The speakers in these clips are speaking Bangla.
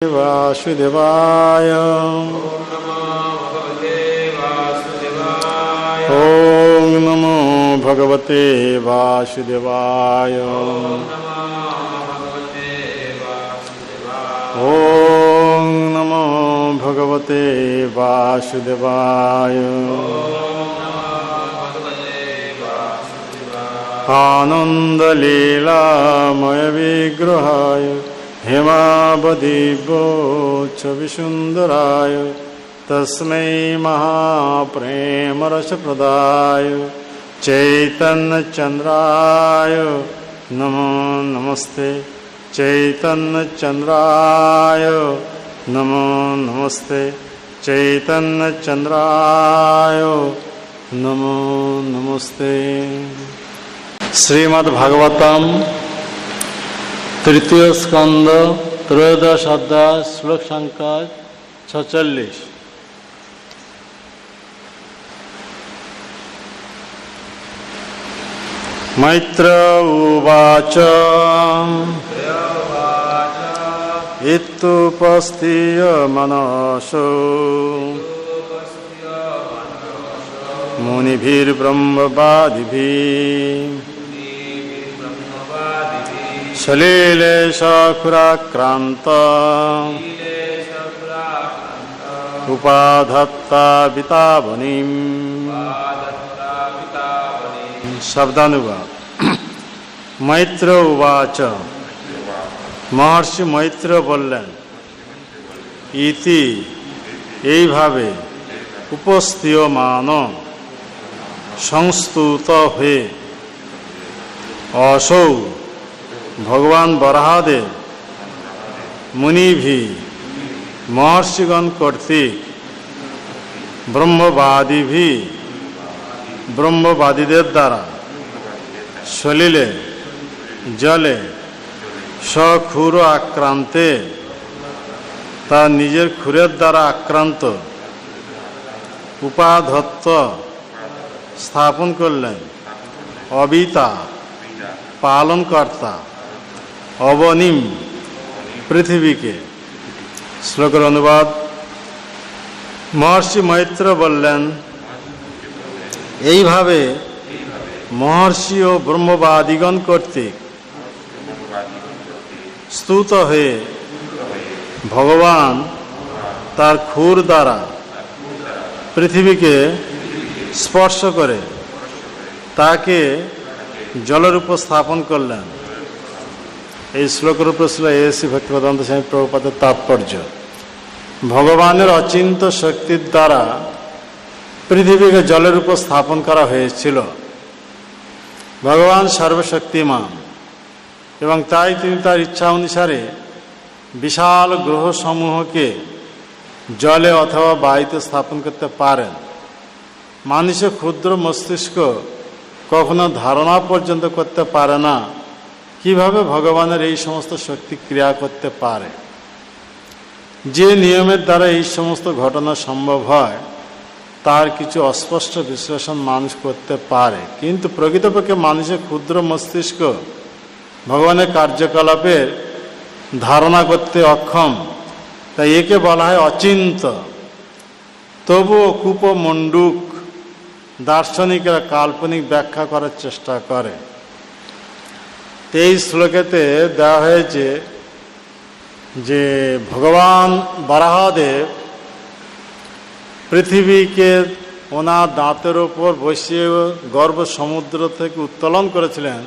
वासुदेवाय ॐ नमो भगवते वासुदेवाय ॐ नमो भगवते वासुदेवाय आनन्दलीलामय विग्रहाय हेमावदिव्योच्छविसुन्दराय तस्मै महाप्रेमरसप्रदाय चैतन्यचन्द्राय नमो नमस्ते चैतन्यचन्द्राय नमो नमस्ते चैतन्यचन्द्राय नमो नमस्ते। श्रीमद्भागवतम तृतीय स्कंद त्रयोदश अध्याय श्लोक संख्या 46। मैत्र उवाच इत्युपस्थीय मनसो मुनिभिर्ब्रह्मवादिभिः सलीलेशाखुराक्रांत उपाधत्ता वितावनीम। शब्दानुवाद। मैत्र उवाच महर्षि मैत्र बोलें इति এই ভাবে উপস্থিয়মান সংস্তুত হয়ে असौ भगवान बराहदेव मुनि भी महर्षिगण कर्तृक ब्रह्मवादी भी ब्रह्मवादीदेव द्वारा सलिले जले सखुर आक्रांते ता निजेर खुरेर द्वारा आक्रांत उपाधत्त स्थापन करलें अबिता पालनकर्ता अवनिम पृथ्वी के। श्लोकर अनुवाद। महर्षि मैत्र बोलें এই ভাবে महर्षि और ब्रह्मवादीगण कर्तृक स्तुत हये भगवान तार खुर द्वारा पृथ्वी के स्पर्श करे ताके जलर ऊपर स्थापन करलें। श्लोकर एसी भक्तिवेदांत स्वामी प्रभुपादेर तात्पर्य भगवानेर अचिंत्य शक्तिर द्वारा पृथ्वी के जलर ऊपर स्थापन करा हयेछिलो। भगवान सर्वशक्तिमान एवं ताई तिनि तार इच्छा अनुसारे विशाल ग्रह समूह के जले अथवा वायुते स्थापन करते पारेन। मानुषेर क्षुद्र मस्तिष्क कखनो धारणा पर्यन्त करते पारे ना কিভাবে ভগবানের এই সমস্ত শক্তি ক্রিয়া করতে পারে। যে নিয়মের দ্বারা এই সমস্ত ঘটনা সম্ভব হয় তার কিছু অস্পষ্ট বিশ্লেষণ মানুষ করতে পারে, কিন্তু প্রকৃতপক্ষে মানুষের ক্ষুদ্র মস্তিষ্ক ভগবানের কার্যকলাপের ধারণা করতে অক্ষম, তাই একে বলা হয় অচিন্ত। তবুও কূপমণ্ডুক দার্শনিকরা কাল্পনিক ব্যাখ্যা করার চেষ্টা করে। 23 শ্লোকেতে দেওয়া হয়েছে যে ভগবান বরাহদেব পৃথিবীকে ওনার দাঁতের ওপর বসিয়ে গর্ভ সমুদ্র থেকে উত্তোলন করেছিলেন।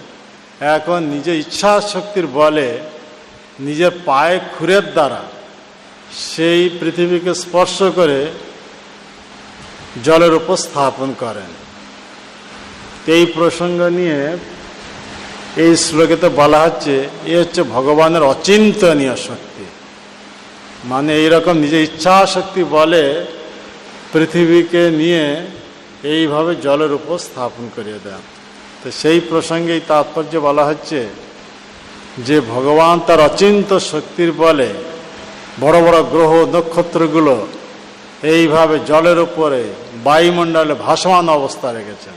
এখন নিজের ইচ্ছা শক্তির বলে নিজের পায়ে খুরের দ্বারা সেই পৃথিবীকে স্পর্শ করে জলের উপর স্থাপন করেন। এই প্রসঙ্গ নিয়ে এই শ্লোকেতে বলা হচ্ছে এ হচ্ছে ভগবানের অচিন্তনীয় শক্তি, মানে এইরকম নিজের ইচ্ছা শক্তি বলে পৃথিবীকে নিয়ে এইভাবে জলের উপর স্থাপন করিয়ে দেন। তো সেই প্রসঙ্গে এই তাৎপর্য বলা হচ্ছে যে ভগবান তার অচিন্ত শক্তির বলে বড় বড় গ্রহ নক্ষত্রগুলো এইভাবে জলের উপরে বায়ুমণ্ডলে ভাসমান অবস্থা রেখেছেন।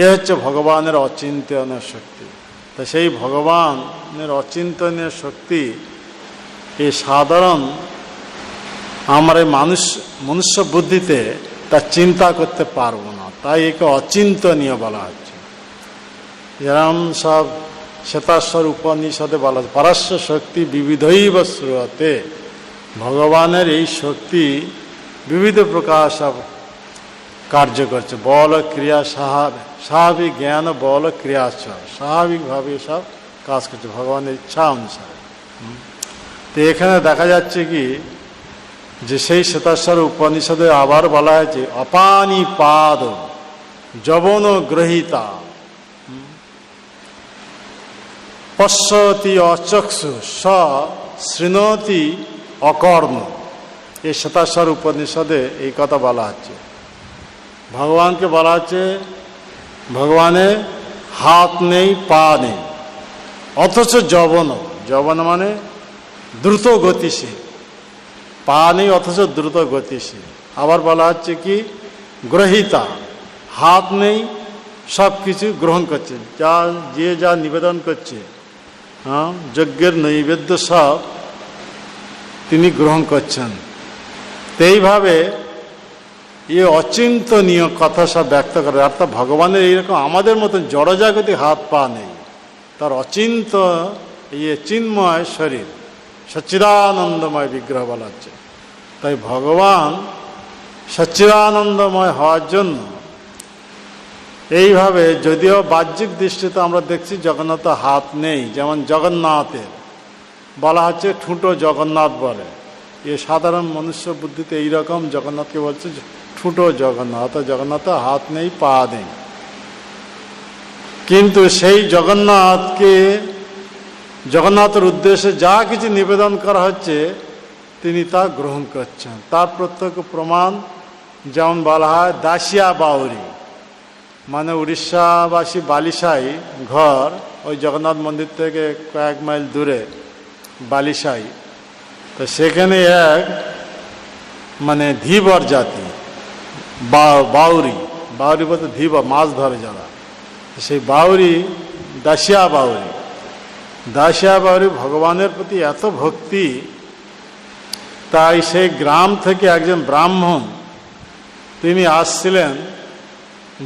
এ হচ্ছে ভগবানের অচিন্তনীয় শক্তি। তো সেই ভগবানের অচিন্তনীয় শক্তি এই সাধারণ আমার এই মনুষ্য বুদ্ধিতে তা চিন্তা করতে পারবো না, তাই একে অচিন্তনীয় বলা হচ্ছে। যেরকম সব শ্বেতাশ্বর উপনিষদে বলা হচ্ছে পরাস্য শক্তি বিবিধৈব শ্রুয়তে, ভগবানের এই শক্তি বিবিধ প্রকার সব কার্য করছে। বল ক্রিয়া স্বাভাবিক জ্ঞান বল ক্রিয়া স্বাভাবিকভাবে সব কাজ করছে ভগবানের ইচ্ছা অনুসারে। তো এখানে দেখা যাচ্ছে কি যে সেই শ্বেতাশ্বর উপনিষদে আবার বলা হয়েছে অপানি পাদ যবন গ্রহিতা পশ্যতি অচক্ষু স শৃণোতি অকর্ণ। এই শ্বেতাশ্বর উপনিষদে এই কথা বলা হচ্ছে। ভগবানকে বলা হচ্ছে ভগবানের হাত নেই পা নেই, অথচ যবন মানে দ্রুত গতিশীল, পা নেই অথচ দ্রুত গতিশীল। আবার বলা হচ্ছে কি গ্রহিতা, হাত নেই সব কিছু গ্রহণ করছে, যা নিবেদন করছে, হ্যাঁ যজ্ঞের নৈবেদ্য সব তিনি গ্রহণ করছেন। তো এইভাবে এ অচিন্তনীয় কথা সব ব্যক্ত করে। অর্থাৎ ভগবানের এইরকম আমাদের মতন জড়জাগতিক হাত পা নেই, তার অচিন্ত চিন্ময় শরীর, সচ্চিদানন্দময় বিগ্রহ বলা হচ্ছে। তাই ভগবান সচ্চিদানন্দময় হওয়ার জন্য এইভাবে, যদিও বাহ্যিক দৃষ্টিতে আমরা দেখছি জগন্নাথ হাত নেই, যেমন জগন্নাথের বলা হচ্ছে ঠুঁটো জগন্নাথ বলে। এ সাধারণ মনুষ্য বুদ্ধিতে এইরকম জগন্নাথকে বলছে ঠুঁটো জগন্নাথ, জগন্নাথের হাত নেই পা নেই। কিন্তু সেই জগন্নাথের উদ্দেশ্যে যা কিছু নিবেদন করা হচ্ছে তিনি তা গ্রহণ করছেন। তার প্রত্যক্ষ প্রমাণ যেমন বলা হয় দাসিয়া বাউরি, মানে উড়িষ্যাবাসী বালিসাই ঘর, ওই জগন্নাথ মন্দির থেকে কয়েক মাইল দূরে বালিসাই। তো সেখানে এক মানে ধীবর জাতি বাউরি বলতে ধীবর, মাছ ধরে যারা, সেই বাউরি দাসিয়া বাউরি ভগবানের প্রতি এত ভক্তি, তাই সেই গ্রাম থেকে একজন ব্রাহ্মণ তিনি আসছিলেন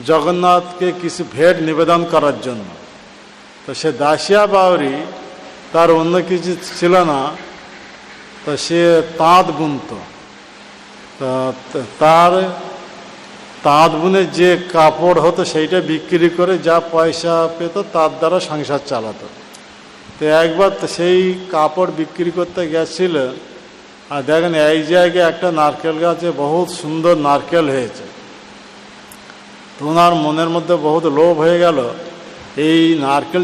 জগন্নাথকে কিছু ভেট নিবেদন করার জন্য। তো সে দাসিয়া বাউরি তার অন্য কিছু ছিল না, তো সে তাঁত বুনত। তার তাঁত বুনে যে কাপড় হতো সেইটা বিক্রি করে যা পয়সা পেত তার দ্বারা সংসার চালাতো। তো একবার সেই কাপড় বিক্রি করতে গেছিল, আর দেখেন এই জায়গায় একটা নারকেল গাছে বহুত সুন্দর নারকেল হয়েছে। তো ওনার মনের মধ্যে বহুত লোভ হয়ে গেল, এই নারকেল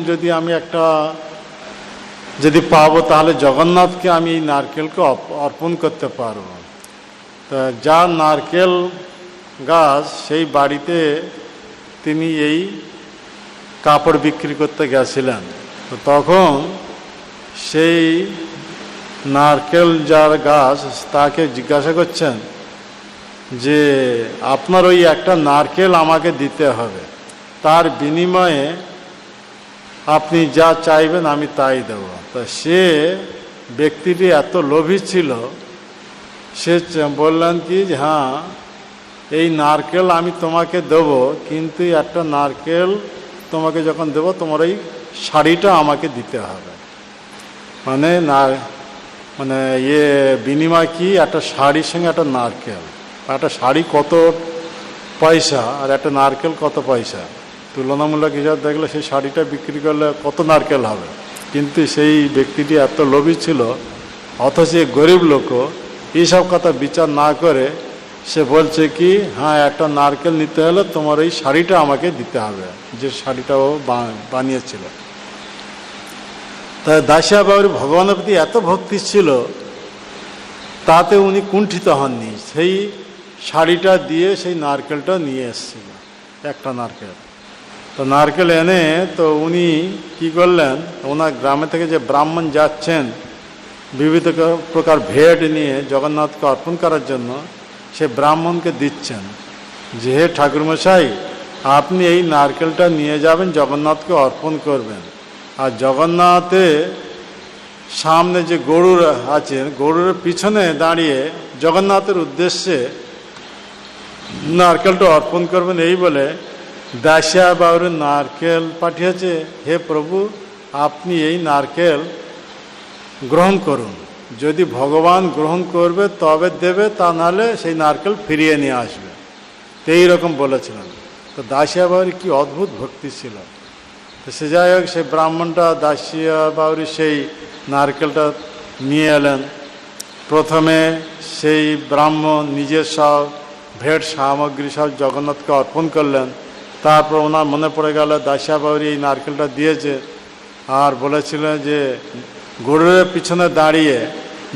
যদি পাবো তাহলে জগন্নাথকে আমি এই নারকেলকে অর্পণ করতে পারবো। তা যার নারকেল গাছ সেই বাড়িতে তিনি এই কাপড় বিক্রি করতে গেছিলেন। তো তখন সেই নারকেল যার গাছ তাকে জিজ্ঞাসা করছেন যে আপনার ওই একটা নারকেল আমাকে দিতে হবে, তার বিনিময়ে আপনি যা চাইবেন আমি তাই দেব। তা সে ব্যক্তিটি এত লোভী ছিল, সে বললেন কি যে হ্যাঁ এই নারকেল আমি তোমাকে দেব, কিন্তু একটা নারকেল তোমাকে যখন দেব তোমার এই শাড়িটা আমাকে দিতে হবে। মানে বিনিময় কি, একটা শাড়ির সঙ্গে একটা নারকেল। একটা শাড়ি কত পয়সা আর একটা নারকেল কত পয়সা, তুলনামূলক হিসাব দেখলে সেই শাড়িটা বিক্রি করলে কত নারকেল হবে। কিন্তু সেই ব্যক্তিটি এত লোভী ছিল, অথচ গরিব লোক এইসব কথা বিচার না করে সে বলছে কি হ্যাঁ একটা নারকেল নিতে হলে তোমার এই শাড়িটা আমাকে দিতে হবে, যে শাড়িটা ও বানিয়েছিল। তাই দাসিয়া বাউরি ভগবানের প্রতি এত ভক্তি ছিল, তাতে উনি কুণ্ঠিত হননি, সেই শাড়িটা দিয়ে সেই নারকেলটা নিয়ে এসেছিল, একটা নারকেল। তো নারকেল এনে তো উনি কি করলেন, ওনার গ্রামে থেকে যে ব্রাহ্মণ যাচ্ছেন বিবিধ প্রকার ভেট নিয়ে জগন্নাথকে অর্পণ করার জন্য, সে ব্রাহ্মণকে দিচ্ছেন যে হে ঠাকুরমশাই আপনি এই নারকেলটা নিয়ে যাবেন, জগন্নাথকে অর্পণ করবেন। আর জগন্নাথে সামনে যে গরুর আছেন, গরুর পিছনে দাঁড়িয়ে জগন্নাথের উদ্দেশ্যে নারকেলটা অর্পণ করবেন এই বলে দাসিয়া বাউরি নারকেল পাঠিয়েছে, হে প্রভু আপনি এই নারকেল গ্রহণ করুন, যদি ভগবান গ্রহণ করবে তবে দেবে, তা নাহলে সেই নারকেল ফিরিয়ে নিয়ে আসবে। তো এইরকম বলেছিলেন। তো দাসিয়া বাউরি কি অদ্ভুত ভক্তি ছিল। তো সে যাই হোক, সেই ব্রাহ্মণটা দাসিয়া বাউরি সেই নারকেলটা নিয়ে এলেন। প্রথমে সেই ব্রাহ্মণ নিজের সব ভেট সামগ্রী সব জগন্নাথকে অর্পণ করলেন। তারপর ওনার মনে পড়ে গেল দাসিয়া বাউরি এই নারকেলটা দিয়েছে, আর বলেছিলেন যে গরুরের পিছনে দাঁড়িয়ে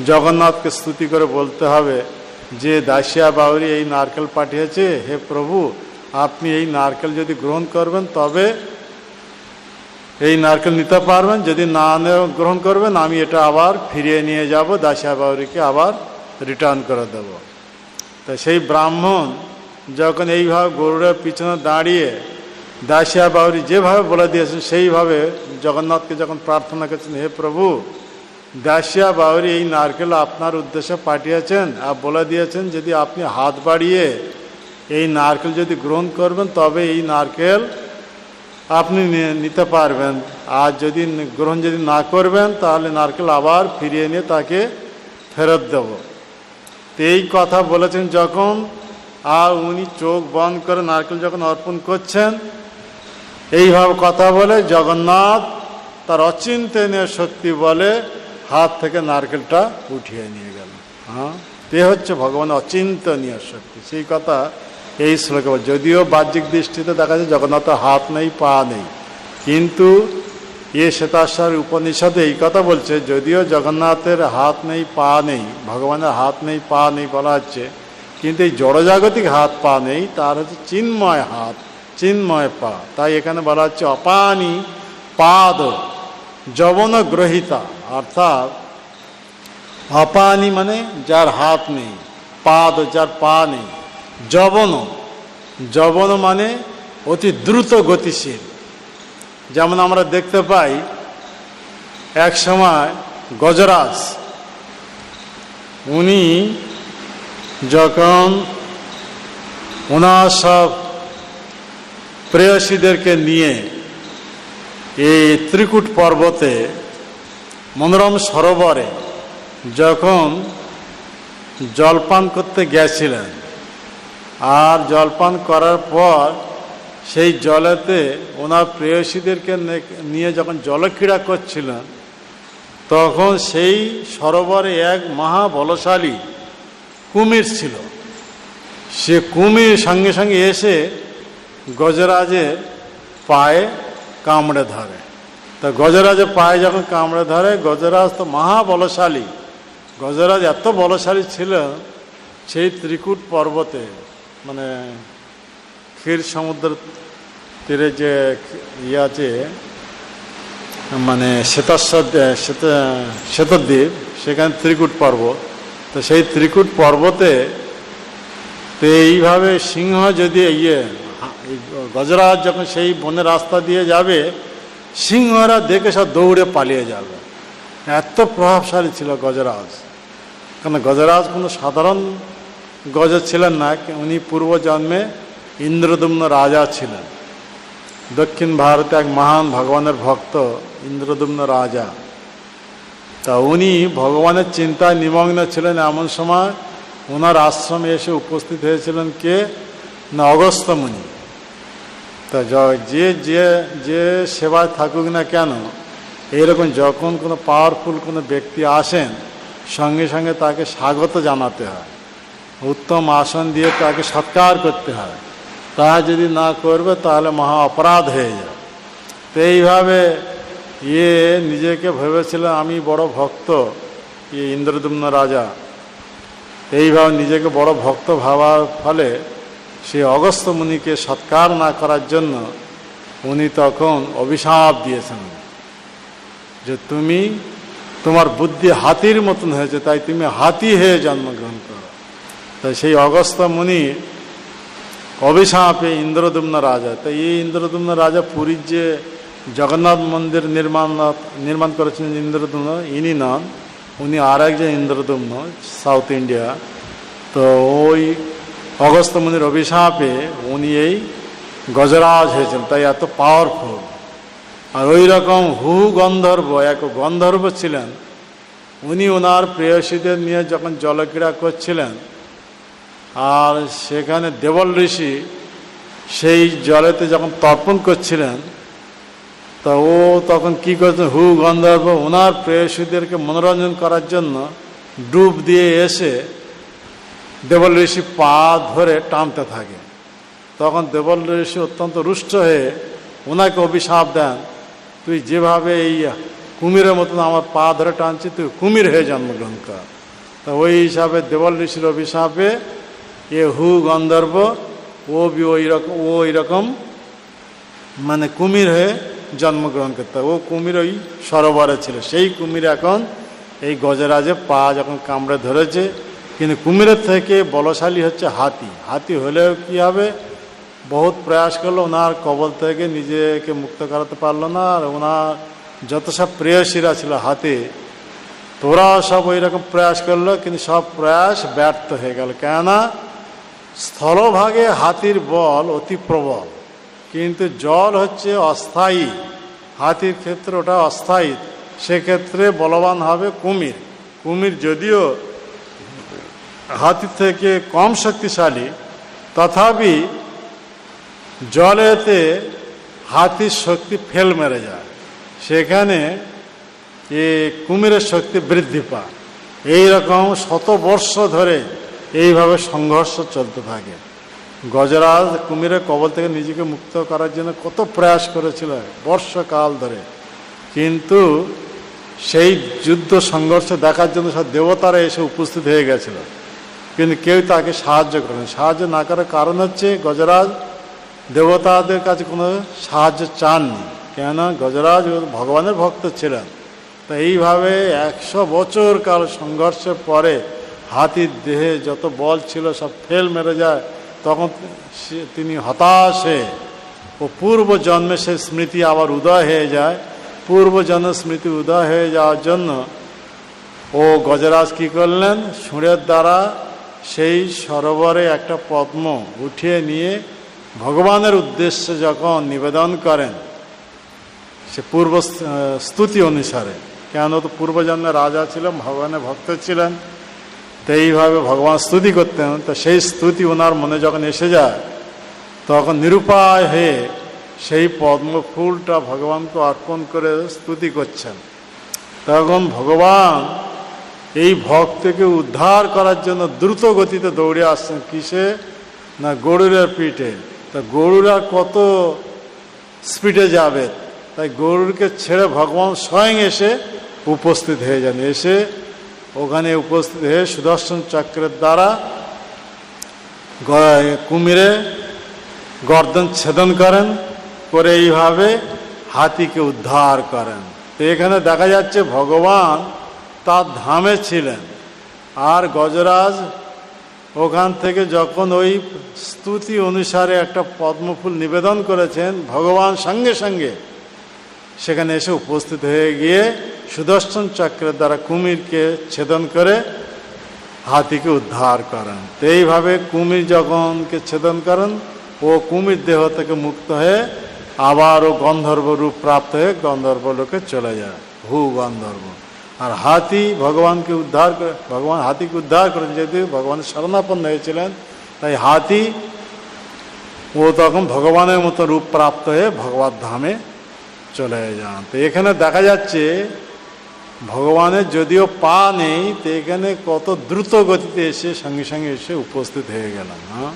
জগন্নাথকে স্তুতি করে বলতে হবে যে দাসিয়া বাউরি এই নারকেল পাঠিয়েছে, হে প্রভু আপনি এই নারকেল যদি গ্রহণ করবেন তবে এই নারকেল নিতে পারবেন, যদি না গ্রহণ করবেন আমি এটা আবার ফিরিয়ে নিয়ে যাব, দাসিয়া বাউরিকে আবার রিটার্ন করে দেব। তা সেই ব্রাহ্মণ যখন এইভাবে গরুরের পিছনে দাঁড়িয়ে দাসিয়া বাউরি যেভাবে বলে দিয়েছেন সেইভাবে জগন্নাথকে যখন প্রার্থনা করছেন, হে প্রভু দাসিয়া বাউরি এই নারকেল আপনার উদ্দেশ্যে পাঠিয়েছেন আর বলে দিয়েছেন যদি আপনি হাত বাড়িয়ে এই নারকেল যদি গ্রহণ করবেন তবে এই নারকেল আপনি নিতে পারবেন, আর যদি গ্রহণ যদি না করবেন তাহলে নারকেল আবার ফিরিয়ে নিয়ে তাকে ফেরত দেব। তো এই কথা বলেছেন যখন, আর উনি চোখ বন্ধ করে নারকেল যখন অর্পণ করছেন, এইভাবে কথা বলে জগন্নাথ তার অচিন্তনীয় শক্তি বলে হাত থেকে নারকেলটা উঠিয়ে নিয়ে গেল। হ্যাঁ, তে হচ্ছে ভগবানের অচিন্তনীয় শক্তি। সেই কথা এই শ্লোকে, যদিও বাহ্যিক দৃষ্টিতে দেখা যায় জগন্নাথের হাত নেই পা নেই, কিন্তু এ শ্বেতাশ্বর উপনিষদে এই কথা বলছে যদিও জগন্নাথের হাত নেই পা নেই, ভগবানের হাত নেই পা নেই বলা হচ্ছে, কিন্তু এই জড়জাগতিক হাত পা নেই, তার হচ্ছে চিন্ময় হাত চিন্ময় পা। তাই এখানে বলা হচ্ছে অপানি পাদ যবন গ্রহিতা, অর্থাৎ অপানি মানে যার হাত নেই, পাদ যার পা নেই, যবন যবন মানে অতি দ্রুত গতিশীল। যেমন আমরা দেখতে পাই এক সময় গজরাজ উনি যখন ওনার সব প্রেয়সীদেরকে নিয়ে এই ত্রিকুট পর্বতে মনোরম সরোবরে যখন জলপান করতে গেছিলেন, আর জলপান করার পর সেই জলেতে ওনার প্রেয়সীদেরকে নিয়ে যখন জলক্রীড়া করছিলেন, তখন সেই সরোবরে এক মহাবলশালী কুমির ছিল। সে কুমির সঙ্গে সঙ্গে এসে গজরাজের পায়ে কামড়ে ধরে। তা গজরাজের পায়ে যখন কামড়ে ধরে, গজরাজ তো মহাবলশালী, গজরাজ এত বলশালী ছিল সেই ত্রিকুট পর্বতে মানে ক্ষীর সমুদ্র তীরে যে ইয়ে আছে মানে শ্বেতদ্বীপ, সেখানে ত্রিকুট পর্বত। তো সেই ত্রিকুট পর্বতে তো এইভাবে সিংহ যদি গজরাজ যখন সেই বনের রাস্তা দিয়ে যাবে, সিংহরা দেখে সব দৌড়ে পালিয়ে যাবে, এত প্রভাবশালী ছিল গজরাজ। কারণ গজরাজ কোনো সাধারণ গজ ছিলেন না, উনি পূর্বজন্মে ইন্দ্রদম্ন রাজা ছিলেন। দক্ষিণ ভারতে এক মহান ভগবানের ভক্ত ইন্দ্রদম্ন রাজা। তা উনি ভগবানের চিন্তায় নিমগ্ন ছিলেন। এমন সময় ওনার আশ্রমে এসে উপস্থিত হয়েছিলেন কে না অগস্ত্য মুনি। তা যে যে যে সেবায় থাকুক না কেন, এইরকম যখন কোনো পাওয়ারফুল কোনো ব্যক্তি আসেন সঙ্গে সঙ্গে তাকে স্বাগত জানাতে হয়, উত্তম আসন দিয়ে তাকে সৎকার করতে হয়। তা যদি না করবে তাহলে মহা অপরাধ হয়ে যায়। তো এইভাবে নিজেকে ভেবেছিলেন আমি বড় ভক্ত, ইন্দ্রদম্ন রাজা। এইভাবে নিজেকে বড় ভক্ত ভাবার ফলে সে অগস্ত্য মুনিকে সৎকার না করার জন্য উনি তখন অভিশাপ দিয়েছেন যে তোমার বুদ্ধি হাতির মতন হয়েছে, তাই তুমি হাতি হয়ে জন্মগ্রহণ করো। তাই সেই অগস্ত্য মুনির অভিশাপে ইন্দ্রদম্ন রাজা, তাই এই ইন্দ্রদম্ন রাজা পুরীর যে জগন্নাথ মন্দির নির্মাণ করেছিলেন ইন্দ্রদম্ন, ইনি নন, উনি আর একজন ইন্দ্রদম্ন, সাউথ ইন্ডিয়া। তো ওই অগস্ত্য মুনির অভিশাপে উনি এই গজরাজ হয়েছেন, তাই এত পাওয়ারফুল। আর ওই রকম হু গন্ধর্ব, এক গন্ধর্ব ছিলেন, উনি ওনার প্রেয়সীদের নিয়ে যখন জলক্রীড়া করছিলেন, আর সেখানে দেবল ঋষি সেই জলেতে যখন তর্পণ করছিলেন, তা ও তখন কী করছেন, হু গন্ধর্ব ওনার প্রেয়সীদেরকে মনোরঞ্জন করার জন্য ডুব দিয়ে এসে দেবল ঋষি পা ধরে টানতে থাকে। তখন দেবল ঋষি অত্যন্ত রুষ্ট হয়ে ওনাকে অভিশাপ দেন, তুই যেভাবে এই কুমিরের মতন আমার পা ধরে টানছি, তুই কুমির হয়ে জন্মগ্রহণ কর। তা ওই হিসাবে দেবল ঋষির অভিশাপে এ হু গন্ধর্ব ওই রকম মানে কুমির হয়ে জন্মগ্রহণ করতে, ও কুমির ওই সরোবরে ছিল। সেই কুমির এখন এই গজরাজে পা যখন কামড়ে ধরেছে, কিন্তু কুমিরের থেকে বলশালী হচ্ছে হাতি। হাতি হলেও কী হবে, বহুত প্রয়াস করলো, ওনার কবল থেকে নিজেকে মুক্ত করাতে পারলো না। আর ওনার যত সব প্রেয়সীরা ছিল হাতি, তোরাও সব ওই রকম প্রয়াস করলো, কিন্তু সব প্রয়াস ব্যর্থ হয়ে গেল। কেননা স্থলভাগে হাতির বল অতি প্রবল, কিন্তু জল হচ্ছে অস্থায়ী, হাতির ক্ষেত্রে ওটা অস্থায়ী, সেক্ষেত্রে বলবান হবে কুমির। কুমির যদিও হাতির থেকে কম শক্তিশালী, তথাপি জলেতে হাতির শক্তি ফেল মেরে যায়, সেখানে এ কুমিরের শক্তি বৃদ্ধি পায়। এইরকম শত বর্ষ ধরে এইভাবে সংঘর্ষ চলতে থাকে। গজরাজ কুমিরের কবল থেকে নিজেকে মুক্ত করার জন্য কত প্রয়াস করেছিল বর্ষকাল ধরে, কিন্তু সেই যুদ্ধ সংঘর্ষ দেখার জন্য সব দেবতারা এসে উপস্থিত হয়ে গেছিল, কিন্তু কেউ তাকে সাহায্য করেনি। সাহায্য না করার কারণ হচ্ছে গজরাজ দেবতাদের কাছে কোনো সাহায্য চাননি, কেননা গজরাজ ভগবানের ভক্ত ছিলেন। তা এইভাবে 100 বছর কাল সংঘর্ষের পরে হাতির দেহে যত বল ছিল সব ফেল মেরে যায়। তখন তিনি হতাশ হয়ে ও পূর্বজন্মে সে স্মৃতি আবার উদয় হয়ে যায়। পূর্বজন্মের স্মৃতি উদয় হয়ে যাওয়ার জন্য ও গজরাজ কী করলেন, সুরের দ্বারা সেই সরোবরে একটা পদ্ম উঠিয়ে নিয়ে ভগবানের উদ্দেশ্যে যখন নিবেদন করেন, সে পূর্ব স্তুতি অনুসারে, কেন তো পূর্বজন্মে রাজা ছিলেন, ভগবানের ভক্ত ছিলেন, তো এইভাবে ভগবান স্তুতি করতেন। তো সেই স্তুতি ওনার মনে যখন এসে যায়, তখন নিরুপায় হয়ে সেই পদ্ম ফুলটা ভগবানকে অর্পণ করে স্তুতি করছেন। তখন ভগবান এই ভক্তকে উদ্ধার করার জন্য দ্রুত গতিতে দৌড়ে আসছেন। কিসে না, গরুরের পিঠে। তা গরুর আর কত স্পিডে যাবে, তাই গরুরকে ছেড়ে ভগবান স্বয়ং এসে উপস্থিত হয়ে যান। এসে ওখানে উপস্থিত হয়ে সুদর্শন চক্রের দ্বারা কুমিরে গর্দন ছেদন করেন, করে এইভাবে হাতিকে উদ্ধার করেন। তো এখানে দেখা যাচ্ছে ভগবান তার ধামে ছিলেন, আর গজরাজ ওখান থেকে যখন ওই স্তুতি অনুসারে একটা পদ্মফুল নিবেদন করেছেন, ভগবান সঙ্গে সঙ্গে সেখানে এসে উপস্থিত হয়ে গিয়ে সুদর্শন চক্রের দ্বারা কুমিরকে ছেদন করে হাতিকে উদ্ধার করেন। তো এইভাবে কুমির যখনকে ছেদন করেন, ও কুমির দেহ থেকে মুক্ত হয়ে আবার ও গন্ধর্ব রূপ প্রাপ্ত হয়ে গন্ধর্ব লোকে চলে যায়, হু গন্ধর্ব। আর হাতি ভগবানকে উদ্ধার করে, ভগবান হাতিকে উদ্ধার করেন, যেহেতু ভগবানের শরণাপন্ন হয়েছিলেন, তাই হাতি ও তখন ভগবানের মতো রূপ প্রাপ্ত হয়ে ভগবত ধামে চলে যান। তো এখানে দেখা যাচ্ছে ভগবানের যদিও পা নেই, তো এখানে কত দ্রুত গতিতে এসে সঙ্গে সঙ্গে এসে উপস্থিত হয়ে গেলাম। হ্যাঁ,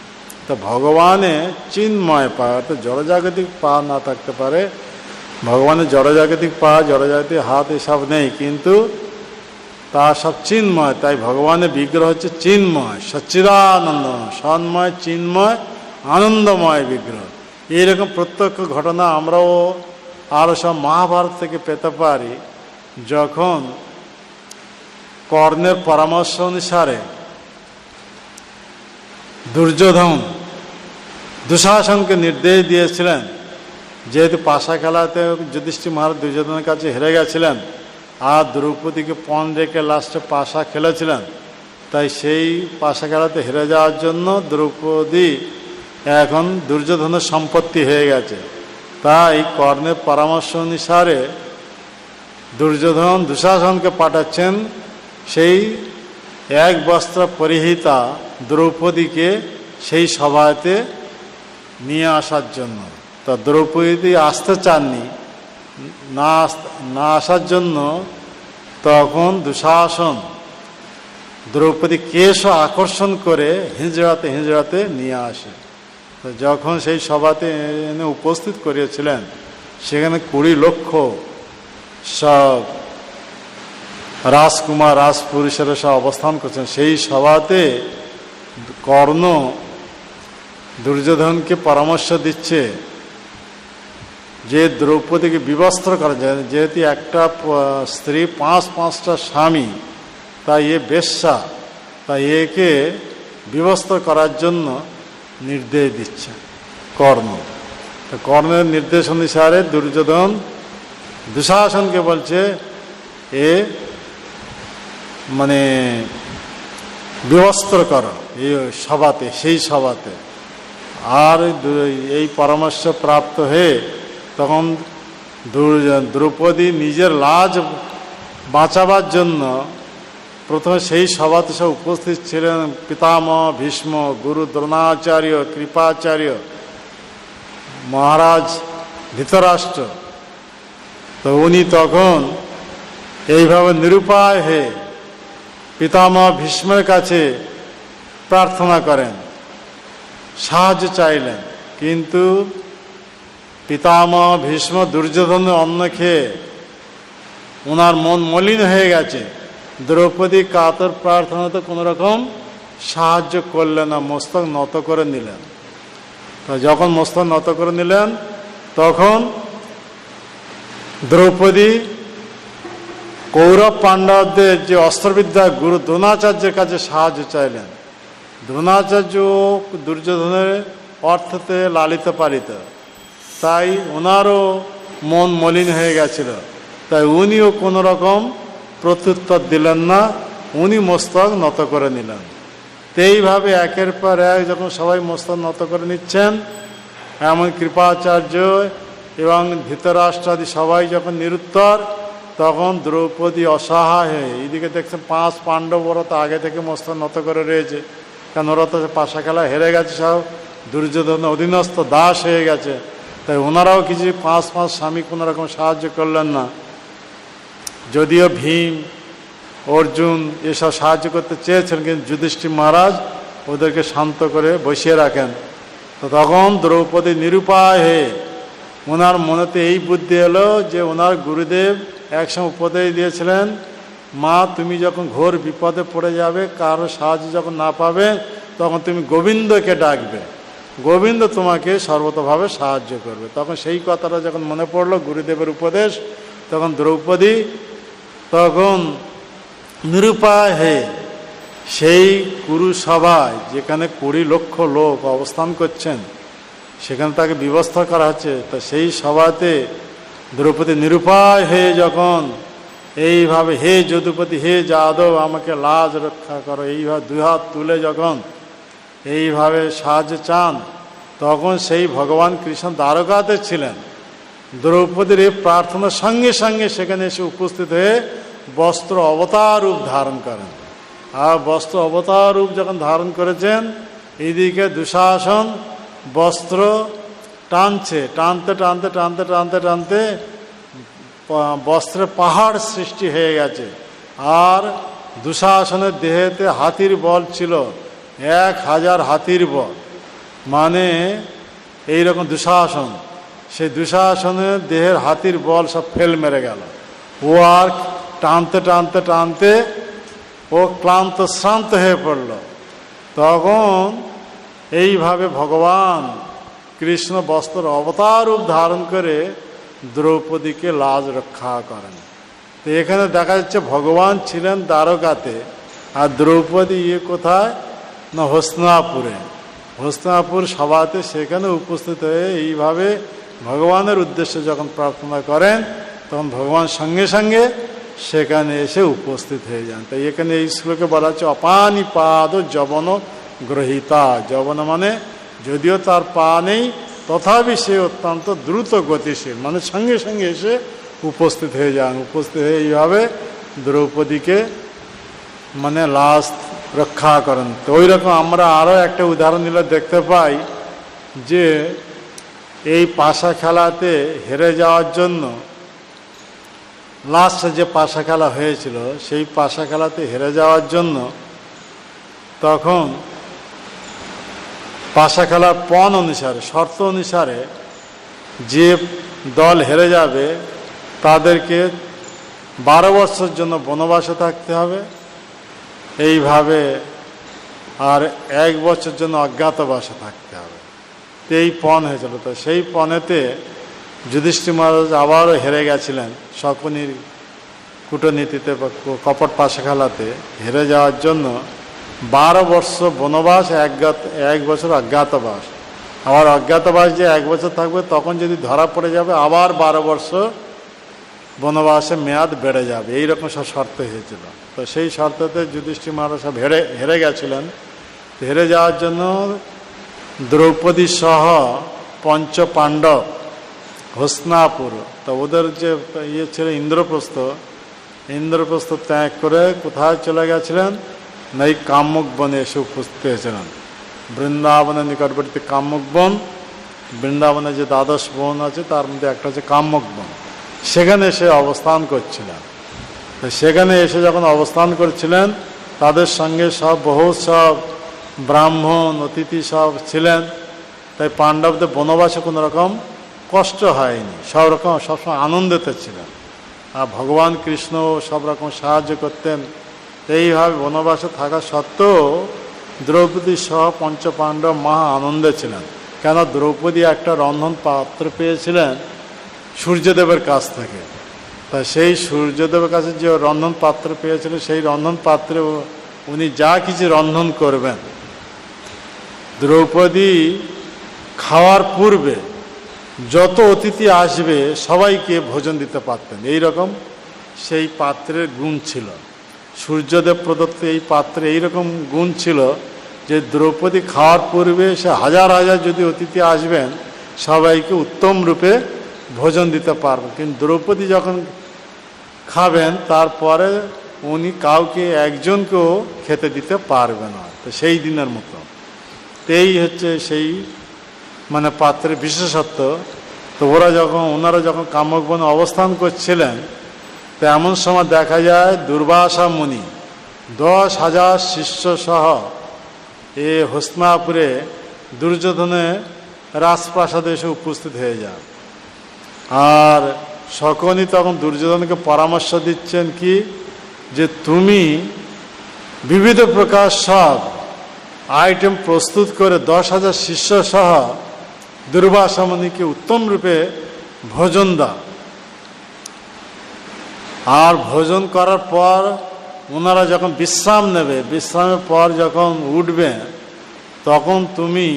তো ভগবানের চিন্ময় পা, তো জড়জাগতিক পা না থাকতে পারে, ভগবানের জড়জাগতিক পা, জড়জাগতিক হাত এসব নেই, কিন্তু তা সব চিন্ময়। তাই ভগবানের বিগ্রহ হচ্ছে চিন্ময়, সচ্চিদানন্দ, সন্ময়, চিন্ময়, আনন্দময় বিগ্রহ। এইরকম প্রত্যক্ষ ঘটনা আমরাও আরও সব মহাভারত থেকে পেতে পারি। যখন কর্ণের পরামর্শ অনুসারে দুর্যোধন দুঃশাসনকে নির্দেশ দিয়েছিলেন যেহেতু পাশা খেলাতে যুধিষ্ঠির মহারাজ দুর্যোধনের কাছে হেরে গেছিলেন আর দ্রৌপদীকে পণ রেখে লাস্টে পাশা খেলেছিলেন, তাই সেই পাশা খেলাতে হেরে যাওয়ার জন্য দ্রৌপদী এখন দুর্যোধনের সম্পত্তি হয়ে গেছে। তাই কর্ণের পরামর্শ অনুসারে দুর্যোধন দুঃশাসনকে পাঠাচ্ছেন সেই এক বস্ত্র পরিহিতা দ্রৌপদীকে সেই সভাতে নিয়ে আসার জন্য। তা দ্রৌপদী আসতে চাননি, না আসার জন্য তখন দুঃশাসন দ্রৌপদী কেশ আকর্ষণ করে হিজড়াতে নিয়ে আসে। তো যখন সেই সভাতে এনে উপস্থিত করিয়েছিলেন, সেখানে 20 লক্ষ সব রাজকুমার রাজপুরুষেরা সব অবস্থান করছেন। সেই সভাতে কর্ণ দুর্যোধনকে পরামর্শ দিচ্ছে যে দ্রৌপদীকে বিবস্ত্র করা যায়, যেহেতু একটা স্ত্রী 5-5টা স্বামী, তাই এ বেশ্যা, তাই একে বিবস্ত্র করার জন্য নির্দেশ দিচ্ছে কর্ণ। তো কর্ণের নির্দেশ অনুসারে দুর্যোধন দুঃশাসনকে বলছে এ মানে বিবস্ত্র করো এই সভাতে, সেই সভাতে। আর এই পরামর্শ প্রাপ্ত হয়ে তখন দ্রৌপদী নিজের লাজ বাঁচাবার জন্য প্রথমে সেই সভাতে সব উপস্থিত ছিলেন পিতামহ ভীষ্ম, গুরু দ্রোণাচার্য, কৃপাচার্য, মহারাজ ধৃতরাষ্ট্র। তো উনি তখন এইভাবে নিরুপায় হয়ে পিতামহ ভীষ্মের কাছে প্রার্থনা করেন, সাহায্য চাইলেন। কিন্তু পিতামহ ভীষ্ম দুর্যোধনের অন্ন খেয়ে ওনার মন মলিন হয়ে গেছে। দ্রৌপদী কাতর প্রার্থনাতে কোনো রকম সাহায্য করলেন না, মস্তক নত করে নিলেন। যখন মস্তক নত করে নিলেন তখন দ্রৌপদী কৌরব পাণ্ডবদের যে অস্ত্রবিদ্যা গুরু দ্রোণাচার্যের কাছে সাহায্য চাইলেন। দ্রোণাচার্য দুর্যোধনের অর্থতে লালিত পালিত, তাই ওনারও মন মলিন হয়ে গেছিল। তাই উনিও কোনো রকম প্রত্যুত্তর দিলেন না, উনি মস্তক নত করে নিলেন। এইভাবে একের পর এক যখন সবাই মস্তক নত করে নিচ্ছেন, এমন কৃপাচার্য এবং ধৃতরাষ্ট্রাদি সবাই যখন নিরুত্তর, তখন দ্রৌপদী অসহায় হয়ে এইদিকে দেখছেন 5 পাণ্ডব ওরা তো আগে থেকে মস্তক নত করে রয়েছে, কারণ ওরা তো পাশা খেলা হেরে গেছে, সব দুর্যোধন অধীনস্থ দাস হয়ে গেছে। তাই ওনারাও কিছু 5 স্বামী কোনো রকম সাহায্য করলেন না। যদিও ভীম, অর্জুন এসব সাহায্য করতে চেয়েছেন, কিন্তু যুধিষ্ঠির মহারাজ ওদেরকে শান্ত করে বসিয়ে রাখেন। তো তখন দ্রৌপদী নিরুপায় হয়ে ওনার মনেতে এই বুদ্ধি এলো যে ওনার গুরুদেব একসময় উপদেশ দিয়েছিলেন, মা তুমি যখন ঘোর বিপদে পড়ে যাবে, কারো সাহায্য যখন না পাবে, তখন তুমি গোবিন্দকে ডাকবে, গোবিন্দ তোমাকে সর্বতভাবে সাহায্য করবে। তখন সেই কথাটা যখন মনে পড়লো গুরুদেবের উপদেশ, তখন দ্রৌপদী তখন নিরুপায় হয়ে সেই কুরুসভায় যেখানে 20 লক্ষ লোক অবস্থান করছেন, সেখানে তাকে ব্যবস্থা করা হচ্ছে। তা সেই সভাতে দ্রৌপদী নিরুপায় হয়ে যখন এইভাবে হে যদুপতি, হে যাদব, আমাকে লাজ রক্ষা করো, এইভাবে 2 হাত তুলে যখন এইভাবে সাহায্য চান, তখন সেই ভগবান কৃষ্ণ দ্বারকাতে ছিলেন। দ্রৌপদীর এই প্রার্থনার সঙ্গে সঙ্গে সেখানে এসে উপস্থিত হয়ে বস্ত্র অবতার রূপ ধারণ করেন। আর বস্ত্র অবতার রূপ যখন ধারণ করেছেন, এইদিকে দুঃশাসন বস্ত্র টানছে, টানতে টানতে টানতে টানতে টানতে বস্ত্রের পাহাড় সৃষ্টি হয়ে গেছে। আর দুঃশাসনের দেহেতে হাতির বল ছিল, 1000 হাতির বল, মানে এইরকম দুঃশাসন। সেই দুঃশাসনের দেহের হাতির বল সব ফেল মেরে গেল। ও আর টানতে টানতে টানতে ও ক্লান্ত শ্রান্ত হয়ে পড়ল। তখন এইভাবে ভগবান কৃষ্ণ বস্ত্র অবতার রূপ ধারণ করে দ্রৌপদীকে লাজ রক্ষা করেন। তো এখানে দেখা যাচ্ছে ভগবান ছিলেন দ্বারকাতে, আর দ্রৌপদী কোথায় না হস্তিনাপুরে। হস্তিনাপুর সভাতে সেখানে উপস্থিত হয়ে এইভাবে ভগবানের উদ্দেশ্যে যখন প্রার্থনা করেন তখন ভগবান সঙ্গে সঙ্গে সেখানে এসে উপস্থিত হয়ে যান। তাই এখানে এই শ্লোকে বলা হচ্ছে অপানিপাদ যবন গ্রহিতা। যবন মানে যদিও তার পা নেই তথাপি সে অত্যন্ত দ্রুত গতিশীল, মানে সঙ্গে সঙ্গে এসে উপস্থিত হয়ে যান। উপস্থিত হয়ে এইভাবে দ্রৌপদীকে মানে লাশ রক্ষা করেন। তো ওই রকম আমরা আরও একটা উদাহরণ দিলে দেখতে পাই যে এই পাশা খেলাতে হেরে যাওয়ার জন্য লাস্টে যে পাশা খেলা হয়েছিল সেই পাশা খেলাতে হেরে যাওয়ার জন্য তখন পাশা খেলার পণ অনুসারে শর্ত অনুসারে যে দল হেরে যাবে তাদেরকে 12 বছরের জন্য বনবাসে থাকতে হবে, এইভাবে আর 1 বছরের জন্য অজ্ঞাতবাসে থাকতে হবে। এই পণ হয়েছিল। তো সেই পণেতে যুধিষ্ঠির মহারাজ আবারও হেরে গেছিলেন শকুনির কূটনীতিতে বা কপট পাশা খেলাতে হেরে যাওয়ার জন্য 12 বর্ষ বনবাস, 1 বছর অজ্ঞাতবাস। আবার অজ্ঞাতবাস যে 1 বছর থাকবে তখন যদি ধরা পড়ে যাবে আবার 12 বর্ষ বনবাসে মেয়াদ বেড়ে যাবে, এইরকম সব শর্ত হয়েছিল। তো সেই শর্ততে যুধিষ্ঠির মহারাজ সব হেরে গেছিলেন। হেরে যাওয়ার জন্য দ্রৌপদী সহ পঞ্চ পাণ্ডব হস্তিনাপুর, তো ওদের যে ইয়ে ছিল ইন্দ্রপ্রস্থ ত্যাগ করে কোথায় চলে গেছিলেন না এই কাম্যক বনে এসে উপস্থিত হয়েছিলেন। বৃন্দাবনের নিকটবর্তী কাম্যক বন, বৃন্দাবনে যে 12 বন আছে তার মধ্যে একটা হচ্ছে কাম্যক বন, সেখানে এসে অবস্থান করছিলেন। তো সেখানে এসে যখন অবস্থান করছিলেন তাদের সঙ্গে সব ব্রাহ্মণ অতিথি সব ছিলেন। তাই পাণ্ডবদের বনবাসে কোনো রকম কষ্ট হয়নি, সবসময় আনন্দিত ছিলেন। আর ভগবান কৃষ্ণ সব রকম সাহায্য করতেন। এইভাবে বনবাসে থাকা সত্ত্বেও দ্রৌপদী সহ পঞ্চপাণ্ডব মহা আনন্দে ছিলেন। কেন দ্রৌপদী একটা রন্ধন পাত্র পেয়েছিলেন সূর্যদেবের কাছ থেকে। তা সেই সূর্যদেবের কাছে যে রন্ধন পাত্র পেয়েছিলেন সেই রন্ধন পাত্রে উনি যা কিছু রন্ধন করবেন, দ্রৌপদী খাওয়ার পূর্বে যত অতিথি আসবে সবাইকে ভোজন দিতে পারতেন। এই রকম সেই পাত্রের গুণ ছিল। সূর্যদেব প্রদত্ত এই পাত্রে এইরকম গুণ ছিল যে দ্রৌপদী খাওয়ার পূর্বে সে হাজার যদি অতিথি আসবেন সবাইকে উত্তম রূপে ভোজন দিতে পারবেন। কিন্তু দ্রৌপদী যখন খাবেন তারপরে উনি কাউকে একজনকেও খেতে দিতে পারবে না। তো সেই দিনের মতো এই হচ্ছে সেই মানে পাত্রের বিশেষত্ব। তো ওনারা যখন কাম্যক বনে অবস্থান করছিলেন তো এমন সময় দেখা যায় দুর্বাসা মুনি 10,000 শিষ্য সহ এ হস্তিনাপুরে দুর্যোধনের রাজপ্রাসাদে এসে উপস্থিত হয়ে যান। আর শকুনি তখন দুর্যোধনকে পরামর্শ দিচ্ছেন কি যে তুমি বিবিধ প্রকার সব আইটেম প্রস্তুত করে 10,000 শিষ্য সহ দুর্বাসা মুনিকে উত্তম রূপে ভোজন দাও। আর ভোজন করার পর ওনারা যখন বিশ্রাম নেবে, বিশ্রামের পর যখন উঠবে তখন তুমি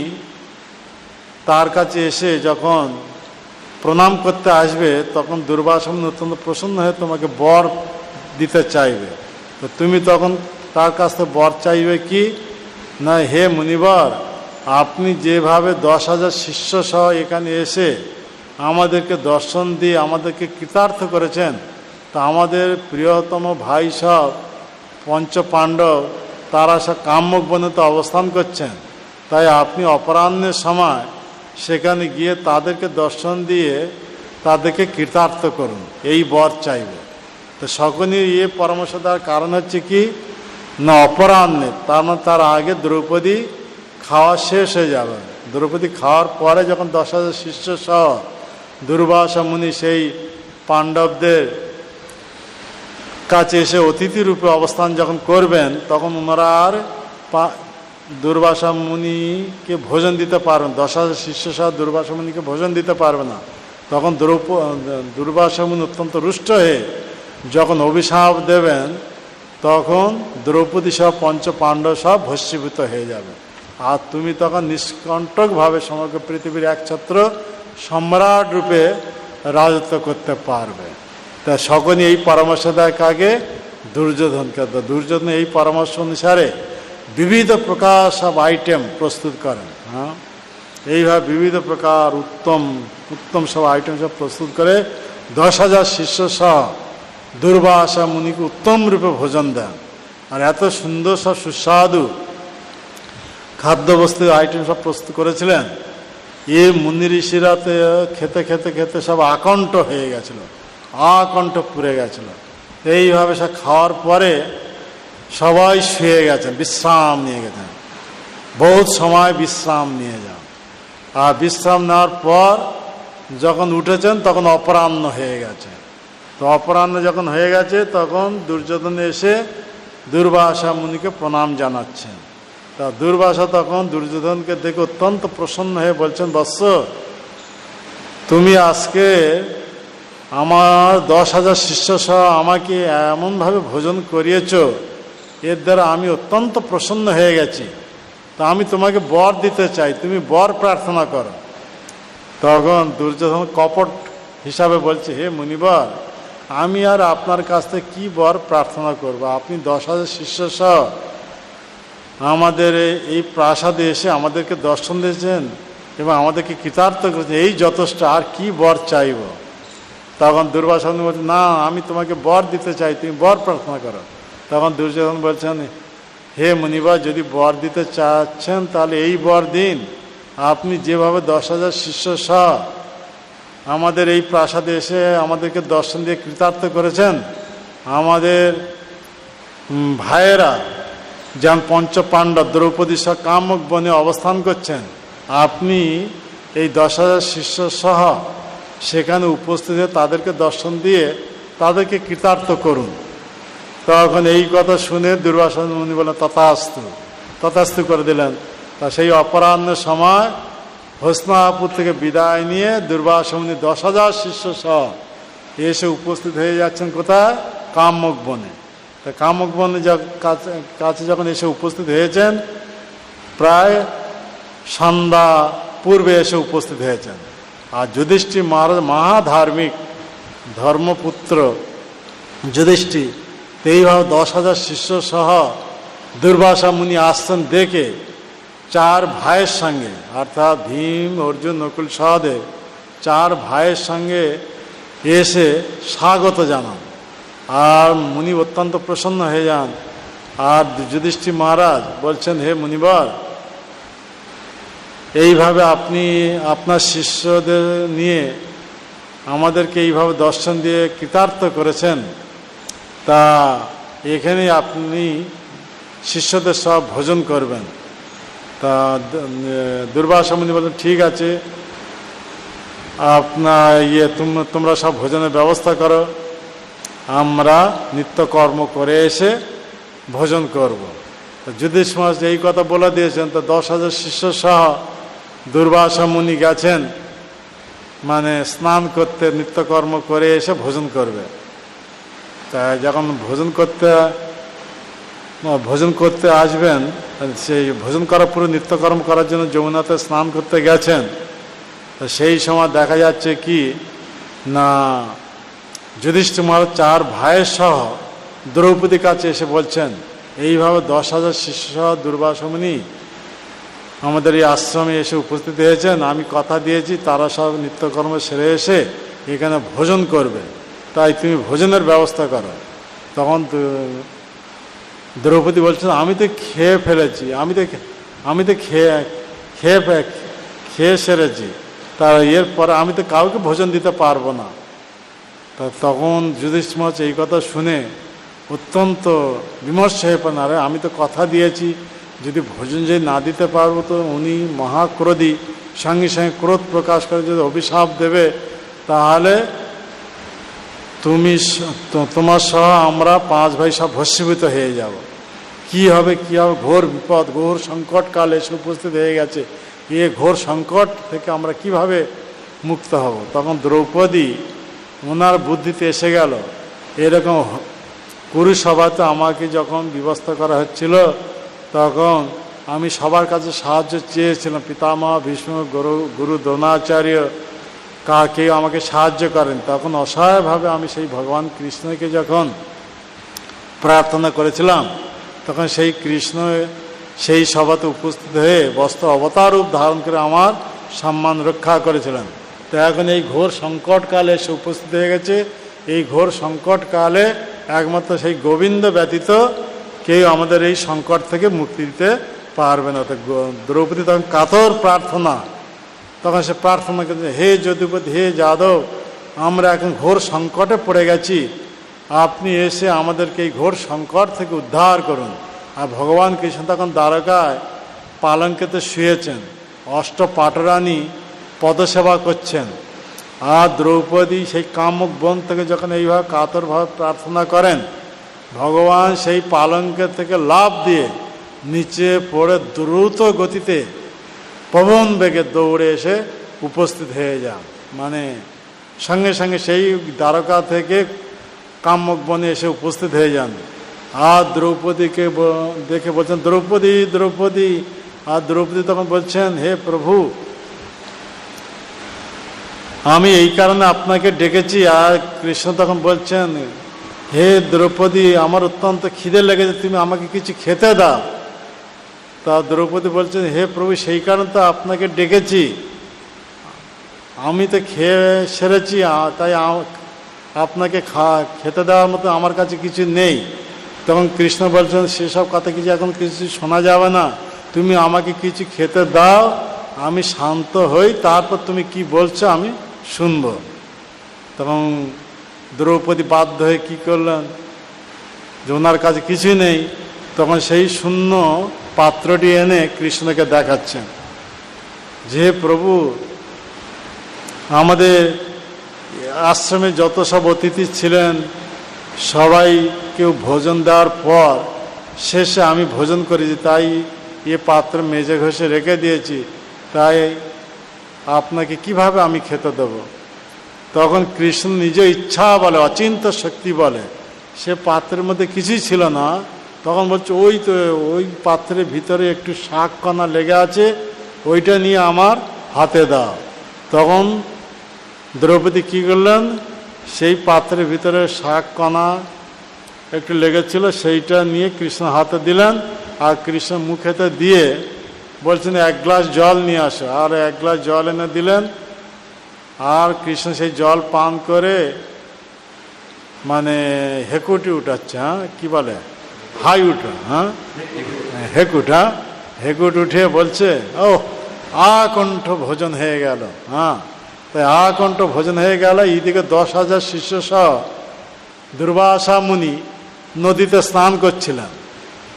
তার কাছে এসে যখন প্রণাম করতে আসবে তখন দুর্বাসা মুনি অত্যন্ত প্রসন্ন হয়ে তোমাকে বর দিতে চাইবে। তো তুমি তখন তার কাছ থেকে বর চাইবে কি না, হে মুনিবর, আপনি যেভাবে 10,000 শিষ্য সহ এখানে এসে আমাদেরকে দর্শন দিয়ে আমাদেরকে কৃতার্থ করেছেন, তা আমাদের প্রিয়তম ভাই সব পঞ্চপাণ্ডব তারা সব কাম্যক বনেতে অবস্থান করছেন। তাই আপনি অপরাহ্নের সময় সেখানে গিয়ে তাদেরকে দর্শন দিয়ে তাদেরকে কৃতার্থ করুন, এই বর চাইবে। তো শকুনির পরামর্শ দেওয়ার কারণ হচ্ছে কি না অপরাহ্নে, তার মানে তার আগে দ্রৌপদী খাওয়া শেষ হয়ে যাবে। দ্রৌপদী খাওয়ার পরে যখন 10,000 শিষ্য সহ দুর্বাসা মুনি সেই পাণ্ডবদের কাছে এসে অতিথি রূপে অবস্থান যখন করবেন তখন ওনারা আর দুর্বাসা মুনিকে ভোজন দিতে পারবেন, 10,000 শিষ্য সহ দুর্বাসা মুনিকে ভোজন দিতে পারবে না। তখন দুর্বাসা মুনি অত্যন্ত রুষ্ট হয়ে যখন অভিশাপ দেবেন তখন দ্রৌপদী সহ পঞ্চপাণ্ডব সব ভস্মীভূত হয়ে যাবে। আর তুমি তখন নিষ্কণ্টকভাবে সমগ্র পৃথিবীর একছত্র সম্রাট রূপে রাজত্ব করতে পারবে। তা সকলে এই পরামর্শ দেয় কাকে? দুর্যোধনকে। দুর্যোধন এই পরামর্শ অনুসারে বিবিধ প্রকার সব আইটেম প্রস্তুত করেন। হ্যাঁ, এইভাবে বিবিধ প্রকার উত্তম উত্তম সব আইটেম সব প্রস্তুত করে 10,000 শিষ্য সহ দুর্বাসা মুনিকে উত্তম রূপে ভোজন দেন। আর এত সুন্দর সব সুস্বাদু খাদ্যবস্তু আইটেম সব প্রস্তুত করেছিলেন, এ মুনি ঋষিরা তো খেতে খেতে খেতে সব আকণ্ঠ হয়ে গেছিল, আকণ্ঠ পুড়ে গেছিল। এইভাবে সব খাওয়ার পরে সবাই শুয়ে গেছেন, বিশ্রাম নিয়ে গেছেন। বহুত সময় বিশ্রাম নিয়ে যান। আর বিশ্রাম নেওয়ার পর যখন উঠেছেন তখন অপরাহ্ন হয়ে গেছে। তো অপরাহ্ন যখন হয়ে গেছে তখন দুর্যোধন এসে দুর্বাসা মুনিকে প্রণাম জানাচ্ছেন। তা দুর্বাসা তখন দুর্যোধনকে দেখে অত্যন্ত প্রসন্ন হয়ে বলছেন, বৎস, তুমি আজকে আমার 10,000 শিষ্য সহ আমাকে এমনভাবে ভোজন করিয়েছ, এর দ্বারা আমি অত্যন্ত প্রসন্ন হয়ে গেছি। তা আমি তোমাকে বর দিতে চাই, তুমি বর প্রার্থনা করো। তখন দুর্যোধন কপট হিসাবে বলছে, হে মুনিবর, আমি আর আপনার কাছ থেকে কী বর প্রার্থনা করব? আপনি 10,000 শিষ্য সহ আমাদের এই প্রাসাদে এসে আমাদেরকে দর্শন দিয়েছেন এবং আমাদেরকে কৃতার্থ করেছেন, এই যথেষ্ট, আর কি বর চাইব? তখন দুর্বাসা বলছেন, না, আমি তোমাকে বর দিতে চাই, তুমি বর প্রার্থনা করো। তখন দুর্যোধন বলছেন, হে মুনিবর, যদি বর দিতে চাচ্ছেন তাহলে এই বর দিন, আপনি যেভাবে 10,000 শিষ্য সহ আমাদের এই প্রাসাদে এসে আমাদেরকে দর্শন দিয়ে কৃতার্থ করেছেন, আমাদের ভাইয়েরা যেমন পঞ্চপাণ্ডব দ্রৌপদী সহ কামক বনে অবস্থান করছেন, আপনি এই 10,000 শিষ্য সহ সেখানে উপস্থিত হয়ে তাদেরকে দর্শন দিয়ে তাদেরকে কৃতার্থ করুন। তখন এই কথা শুনে দুর্বাসা মুনি বলেন, তথাস্তু, তথাস্তু করে দিলেন। তা সেই অপরাহ্নের সময় হস্তিনাপুর থেকে বিদায় নিয়ে দুর্বাসা মুনি 10,000 শিষ্য সহ এসে উপস্থিত হয়ে যাচ্ছেন কোথায়? কামক বনে। তা কামক বনে কাছে যখন এসে উপস্থিত হয়েছেন, প্রায় সন্ধ্যা পূর্বে এসে উপস্থিত হয়েছেন। আর যুধিষ্ঠির মহারাজ, মহাধার্মিক ধর্মপুত্র যুধিষ্ঠির, এইভাবে 10,000 শিষ্য সহ দুর্বাসা মুনি আসছেন দেখে 4 ভাইয়ের সঙ্গে, অর্থাৎ ভীম, অর্জুন, নকুল, সহদেব, 4 ভাইয়ের সঙ্গে এসে স্বাগত জানান। আর মুনি অত্যন্ত প্রসন্ন হয়ে যান। আর যুধিষ্ঠির মহারাজ বলছেন, হে মুনিবর, এইভাবে আপনি আপনার শিষ্যদের নিয়ে আমাদেরকে এইভাবে দর্শন দিয়ে কৃতার্থ করেছেন, তা এখানে আপনি শিষ্যদের সব ভোজন করবেন। তা দুর্বাসা মুনি বলেন, ঠিক আছে, আপনার তোমরা সব ভোজনের ব্যবস্থা করো, আমরা নিত্যকর্ম করে এসে ভোজন করব। যুধিষ্ঠির মহারাজ এই কথা বলে দিয়েছেন। তো 10,000 শিষ্য সহ দুর্বাসা মুনি গেছেন মানে স্নান করতে, নিত্যকর্ম করে এসে ভোজন করবে। তা যখন ভোজন করতে আসবেন, সেই ভোজন করার পুরো নিত্যকর্ম করার জন্য যমুনাতে স্নান করতে গেছেন। তো সেই সময় দেখা যাচ্ছে কি না, যুধিষ্ঠির মহারাজ 4 ভাইয়ের সহ দ্রৌপদীর কাছে এসে বলছেন, এইভাবে 10,000 শিষ্য সহ দুর্বাসা মুনি আমাদের এই আশ্রমে এসে উপস্থিত হয়েছেন, আমি কথা দিয়েছি তারা সব নিত্যকর্ম সেরে এসে এখানে ভোজন করবে, তাই তুমি ভোজনের ব্যবস্থা করো। তখন দ্রৌপদী বলছেন, আমি তো খেয়ে ফেলেছি, আমি তো খেয়ে সেরেছি, তা এরপরে আমি তো কাউকে ভোজন দিতে পারবো না। তা তখন যুধিষ্ঠির মহারাজ এই কথা শুনে অত্যন্ত বিমর্ষ হয়ে পড়েন, আরে আমি তো কথা দিয়েছি, যদি ভোজন যদি না দিতে পারবো তো উনি মহাক্রোধী, সঙ্গে সঙ্গে ক্রোধ প্রকাশ করে যদি অভিশাপ দেবে, তাহলে তোমার সহ আমরা 5 ভাই সব ভস্মীভূত হয়ে যাব। কি হবে ঘোর বিপদ, ঘোর সংকট কাল এসে উপস্থিত হয়ে গেছে, এ ঘোর সংকট থেকে আমরা কিভাবে মুক্ত হব? তখন দ্রৌপদী ওনার বুদ্ধিতে এসে গেল, এরকম কুরুসভাতে আমাকে যখন ব্যবস্থা করা হচ্ছিল তখন আমি সবার কাছে সাহায্য চেয়েছিলাম, পিতামহ ভীষ্ম, গুরু দ্রোণাচার্য কেউ আমাকে সাহায্য করেন। তখন অসহায়ভাবে আমি সেই ভগবান কৃষ্ণকে যখন প্রার্থনা করেছিলাম, তখন সেই কৃষ্ণ সেই সভাতে উপস্থিত হয়ে বস্ত্র অবতার রূপ ধারণ করে আমার সম্মান রক্ষা করেছিলেন। তো এখন এই ঘোর সংকটকালে এসে উপস্থিত হয়ে গেছে। এই ঘোর সংকটকালে একমাত্র সেই গোবিন্দ ব্যতীত কেউ আমাদের এই সংকট থেকে মুক্তি দিতে পারবে না। তো দ্রৌপদী তখন কাতর প্রার্থনা, তখন সে প্রার্থনা করছে, হে যদুপতি, হে যাদব, আমরা এখন ঘোর সংকটে পড়ে গেছি, আপনি এসে আমাদেরকে এই ঘোর সংকট থেকে উদ্ধার করুন। আর ভগবান কৃষ্ণ তখন দ্বারকায় পালঙ্কেতে শুয়েছেন, অষ্টপাটরানী পদসেবা করছেন। আর দ্রৌপদী সেই কামুক বন থেকে যখন এইভাবে কাতরভাবে প্রার্থনা করেন, ভগবান সেই পালঙ্কের থেকে লাফ দিয়ে নিচে পড়ে দ্রুত গতিতে পবন বেগে দৌড়ে এসে উপস্থিত হয়ে যান। মানে সঙ্গে সঙ্গে সেই দ্বারকা থেকে কামুক বনে এসে উপস্থিত হয়ে যান। আর দ্রৌপদীকে দেখে বলছেন, দ্রৌপদী, দ্রৌপদী। আর দ্রৌপদী তখন বলছেন, হে প্রভু, আমি এই কারণে আপনাকে ডেকেছি। আর কৃষ্ণ তখন বলছেন, হে দ্রৌপদী, আমার অত্যন্ত খিদে লেগেছে, তুমি আমাকে কিছু খেতে দাও। তা দ্রৌপদী বলছেন, হে প্রভু, সেই কারণে তো আপনাকে ডেকেছি, আমি তো খেয়ে সেরেছি, তাই আপনাকে খেতে দেওয়ার মতো আমার কাছে কিছু নেই। তখন কৃষ্ণ বলছেন, সেসব কথা কিছু এখন কিছু শোনা যাবে না, তুমি আমাকে কিছু খেতে দাও, আমি শান্ত হই, তারপর তুমি কি বলছো আমি শুনব। তখন দ্রৌপদী বাধ্য হয়ে কী করলেন, যে ওনার কাছে কিছুই নেই, তখন সেই শূন্য পাত্রটি এনে কৃষ্ণকে দেখাচ্ছেন, যে প্রভু, আমাদের আশ্রমে যত সব অতিথি ছিলেন সবাই কেউ ভোজন দেওয়ার পর শেষে আমি ভোজন করেছি, তাই এ পাত্র মেজে ঘষে রেখে দিয়েছি, তাই আপনাকে কিভাবে আমি খেতে দেব। তখন কৃষ্ণ নিজ ইচ্ছা বলে, অচিন্ত শক্তি বলে, সে পাত্রের মধ্যে কিছুই ছিল না। তখন বলছে, ওই তো ওই পাত্রের ভিতরে একটু শাক কণা লেগে আছে, ওইটা নিয়ে আমার হাতে দাও। তখন দ্রৌপদী কী করলেন, সেই পাত্রের ভিতরে শাক কণা একটু লেগেছিল, সেইটা নিয়ে কৃষ্ণ হাতে দিলেন। আর কৃষ্ণ মুখেতে দিয়ে বলছেন, এক গ্লাস জল নিয়ে আসো। আর এক গ্লাস জল এনে দিলেন। আর কৃষ্ণ সেই জল পান করে মানে হেকুটি উঠাচ্ছে, হ্যাঁ কি বলে, হাই উঠো, হ্যাঁ হেকুট, হ্যাঁ হেকুট উঠে বলছে, ও আকণ্ঠ ভোজন হয়ে গেল। হ্যাঁ, তাই আকণ্ঠ ভোজন হয়ে গেল। এইদিকে 10,000 শিষ্য সহ দুর্বাসা মুনি নদীতে স্নান করছিলেন।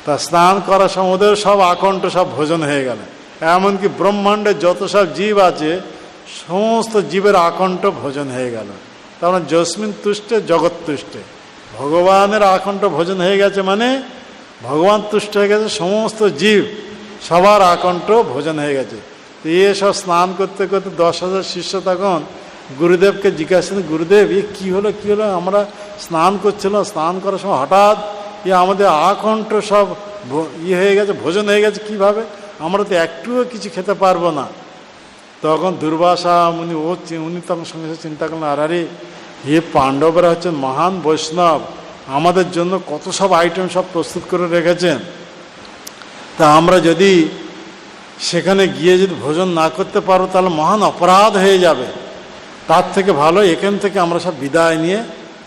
তা স্নান করার সময় ওদের সব আকণ্ঠ সব ভোজন হয়ে গেল। এমনকি ব্রহ্মাণ্ডে যত সব জীব আছে সমস্ত জীবের আকণ্ঠ ভোজন হয়ে গেল। তার মানে যস্মিন তুষ্টে জগৎ তুষ্টে, ভগবানের আকণ্ঠ ভোজন হয়ে গেছে, মানে ভগবান তুষ্ট হয়ে গেছে, সমস্ত জীব সবার আকণ্ঠ ভোজন হয়ে গেছে। তো এসব স্নান করতে করতে 10,000 শিষ্য তখন গুরুদেবকে জিজ্ঞাসা, গুরুদেব এ কী হলো, কী হলো, আমরা স্নান করছিলাম, স্নান করার সময় হঠাৎ আমাদের আকণ্ঠ সব হয়ে গেছে, ভোজন হয়ে গেছে, কিভাবে, আমরা তো একটুও কিছু খেতে পারবো না। তখন দুর্বাসা মুনি উনি তখন সঙ্গে সঙ্গে চিন্তা করলেন, আরে এ পাণ্ডবরা হচ্ছেন মহান বৈষ্ণব, আমাদের জন্য কত সব আইটেম সব প্রস্তুত করে রেখেছেন, তা আমরা যদি সেখানে গিয়ে যদি ভোজন না করতে পারো তাহলে মহান অপরাধ হয়ে যাবে। তার থেকে ভালো এখান থেকে আমরা সব বিদায় নিয়ে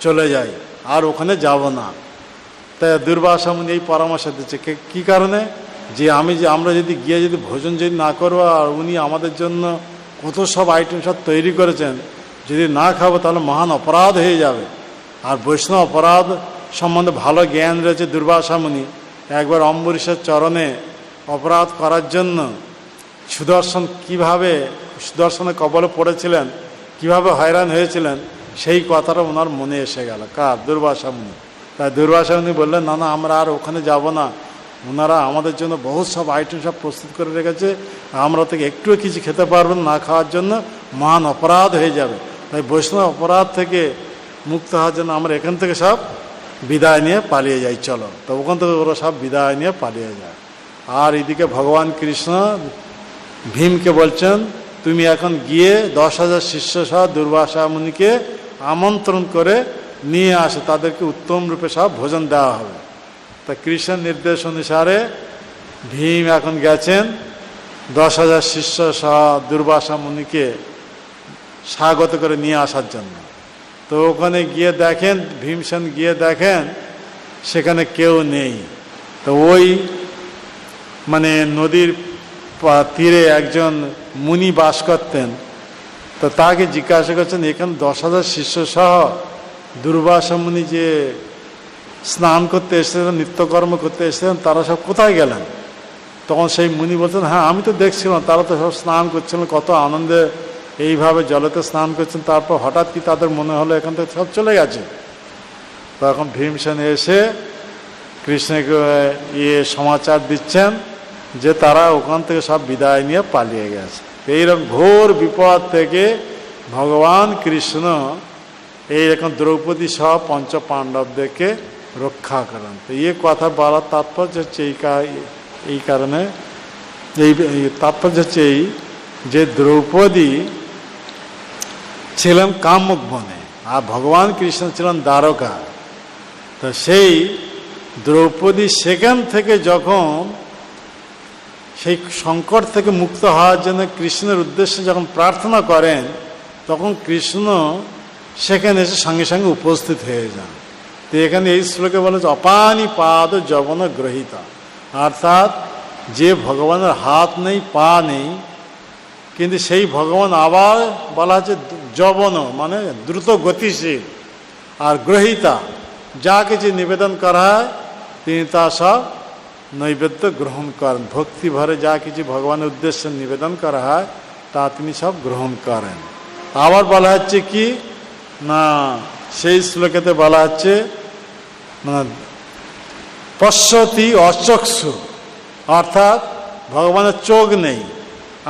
চলে যাই, আর ওখানে যাব না। তাই দুর্বাসা মুনি এই পরামর্শ দিচ্ছে, কী কারণে, যে আমরা যদি গিয়ে যদি ভোজন যদি না করবো, আর উনি আমাদের জন্য কত সব আইটেম সব তৈরি করেছেন, যদি না খাবো তাহলে মহান অপরাধ হয়ে যাবে। আর বৈষ্ণব অপরাধ সম্বন্ধে ভালো জ্ঞান রয়েছে দুর্বাসা মুনি। একবার অম্বরীশের চরণে অপরাধ করার জন্য সুদর্শনের কবলে পড়েছিলেন, কিভাবে হয়রান হয়েছিলেন, সেই কথাটা ওনার মনে এসে গেল। কার? দুর্বাসা মুনি। তাই দুর্বাসা মুনি বললেন, না না, আমরা আর ওখানে যাব না, ওনারা আমাদের জন্য বহুত সব আইটেম সব প্রস্তুত করে রেখেছে, আমরা থেকে একটুও কিছু খেতে পারবেন না, খাওয়ার জন্য মহান অপরাধ হয়ে যাবে। তাই বৈষ্ণব অপরাধ থেকে মুক্ত হওয়ার জন্য আমরা এখান থেকে সব বিদায় নিয়ে পালিয়ে যাই, চলো। তো ওখান থেকে ওরা সব বিদায় নিয়ে পালিয়ে যায়। আর এদিকে ভগবান কৃষ্ণ ভীমকে বলছেন, তুমি এখন গিয়ে 10,000 শিষ্য সহ দুর্বাসা মুনিকে আমন্ত্রণ করে নিয়ে আসে, তাদেরকে উত্তম রূপে সব ভোজন দেওয়া হবে। তা কৃষ্ণের নির্দেশ অনুসারে ভীম এখন গেছেন 10,000 শিষ্য সহ দুর্বাসা মুনিকে স্বাগত করে নিয়ে আসার জন্য। তো ওখানে গিয়ে দেখেন, ভীমসেন গিয়ে দেখেন সেখানে কেউ নেই। তো ওই মানে নদীর তীরে একজন মুনি বাস করতেন। তো তাকে জিজ্ঞাসা করছেন, এখানে 10,000 শিষ্য সহ দুর্বাসা মুনি যে স্নান করতে এসেছিলেন, নিত্যকর্ম করতে এসেছিলেন, তারা সব কোথায় গেলেন? তখন সেই মুনি বলছেন, হ্যাঁ আমি তো দেখছিলাম, তারা তো সব স্নান করছিলেন, কত আনন্দে এইভাবে জলেতে স্নান করছেন। তারপর হঠাৎ কি তাদের মনে হলো এখান থেকে সব চলে গেছে। তখন ভীমসেন এসে কৃষ্ণকে সমাচার দিচ্ছেন যে তারা ওখান থেকে সব বিদায় নিয়ে পালিয়ে গেছে। এইরকম ঘোর বিপদ থেকে ভগবান কৃষ্ণ এইরকম দ্রৌপদী সহ পঞ্চ পাণ্ডবদেরকে রক্ষা করেন। তো এই কথা বলার তাৎপর্য হচ্ছে এই কারণে, এই তাৎপর্য হচ্ছে এই যে দ্রৌপদী ছিলেন কামুক বনে আর ভগবান কৃষ্ণ ছিলেন দ্বারকা। তো সেই দ্রৌপদী সেখান থেকে যখন সেই সংকট থেকে মুক্ত হওয়ার জন্য কৃষ্ণের উদ্দেশ্যে যখন প্রার্থনা করেন, তখন কৃষ্ণ সেখানে এসে সঙ্গে সঙ্গে উপস্থিত হয়ে যান। তো এখানে এই শ্লোকে বলে অপানি পাদ যবন গ্রহিতা, অর্থাৎ যে ভগবানের হাত নেই, পা নেই, কিন্তু সেই ভগবান আবার বলা হচ্ছে যবন মানে দ্রুত গতিশীল, আর গ্রহিতা যা কিছু নিবেদন করা হয় তিনি তা সব নৈবেদ্য গ্রহণ করেন। ভক্তি ভরে যা কিছু ভগবানের উদ্দেশ্যে নিবেদন করা হয় তা তিনি সব গ্রহণ করেন। আবার বলা হচ্ছে কি না, সেই শ্লোকেতে বলা হচ্ছে পশ্যতি অচক্ষু, অর্থাৎ ভগবানের চোখ নেই।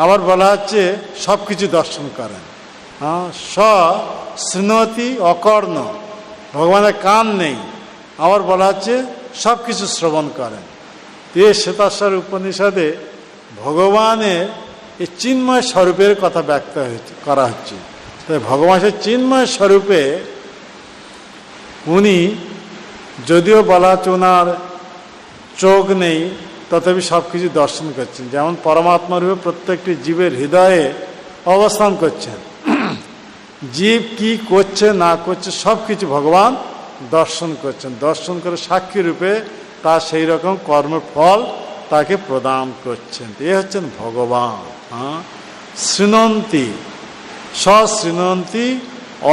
আবার বলা হচ্ছে সব কিছু দর্শন করেন। স শৃণোতি অকর্ণ, ভগবানের কান নেই। আবার বলা হচ্ছে সব কিছু শ্রবণ করেন। তে শ্বেতাশ্বর উপনিষদে ভগবানের এই চিন্ময় স্বরূপের কথা ব্যক্ত করা হচ্ছে। তাই ভগবানের চিন্ময় স্বরূপে উনি যদিও বলা হচ্ছে ওনার চোখ নেই, তথাপি সব কিছু দর্শন করছেন। যেমন পরমাত্মা রূপে প্রত্যেকটি জীবের হৃদয়ে অবস্থান করছেন। জীব কি করছে না করছে সব কিছু ভগবান দর্শন করছেন। দর্শন করে সাক্ষী রূপে তার সেই রকম কর্মফল তাকে প্রদান করছেন। এ হচ্ছেন ভগবান। শৃণন্তি শৃণন্তি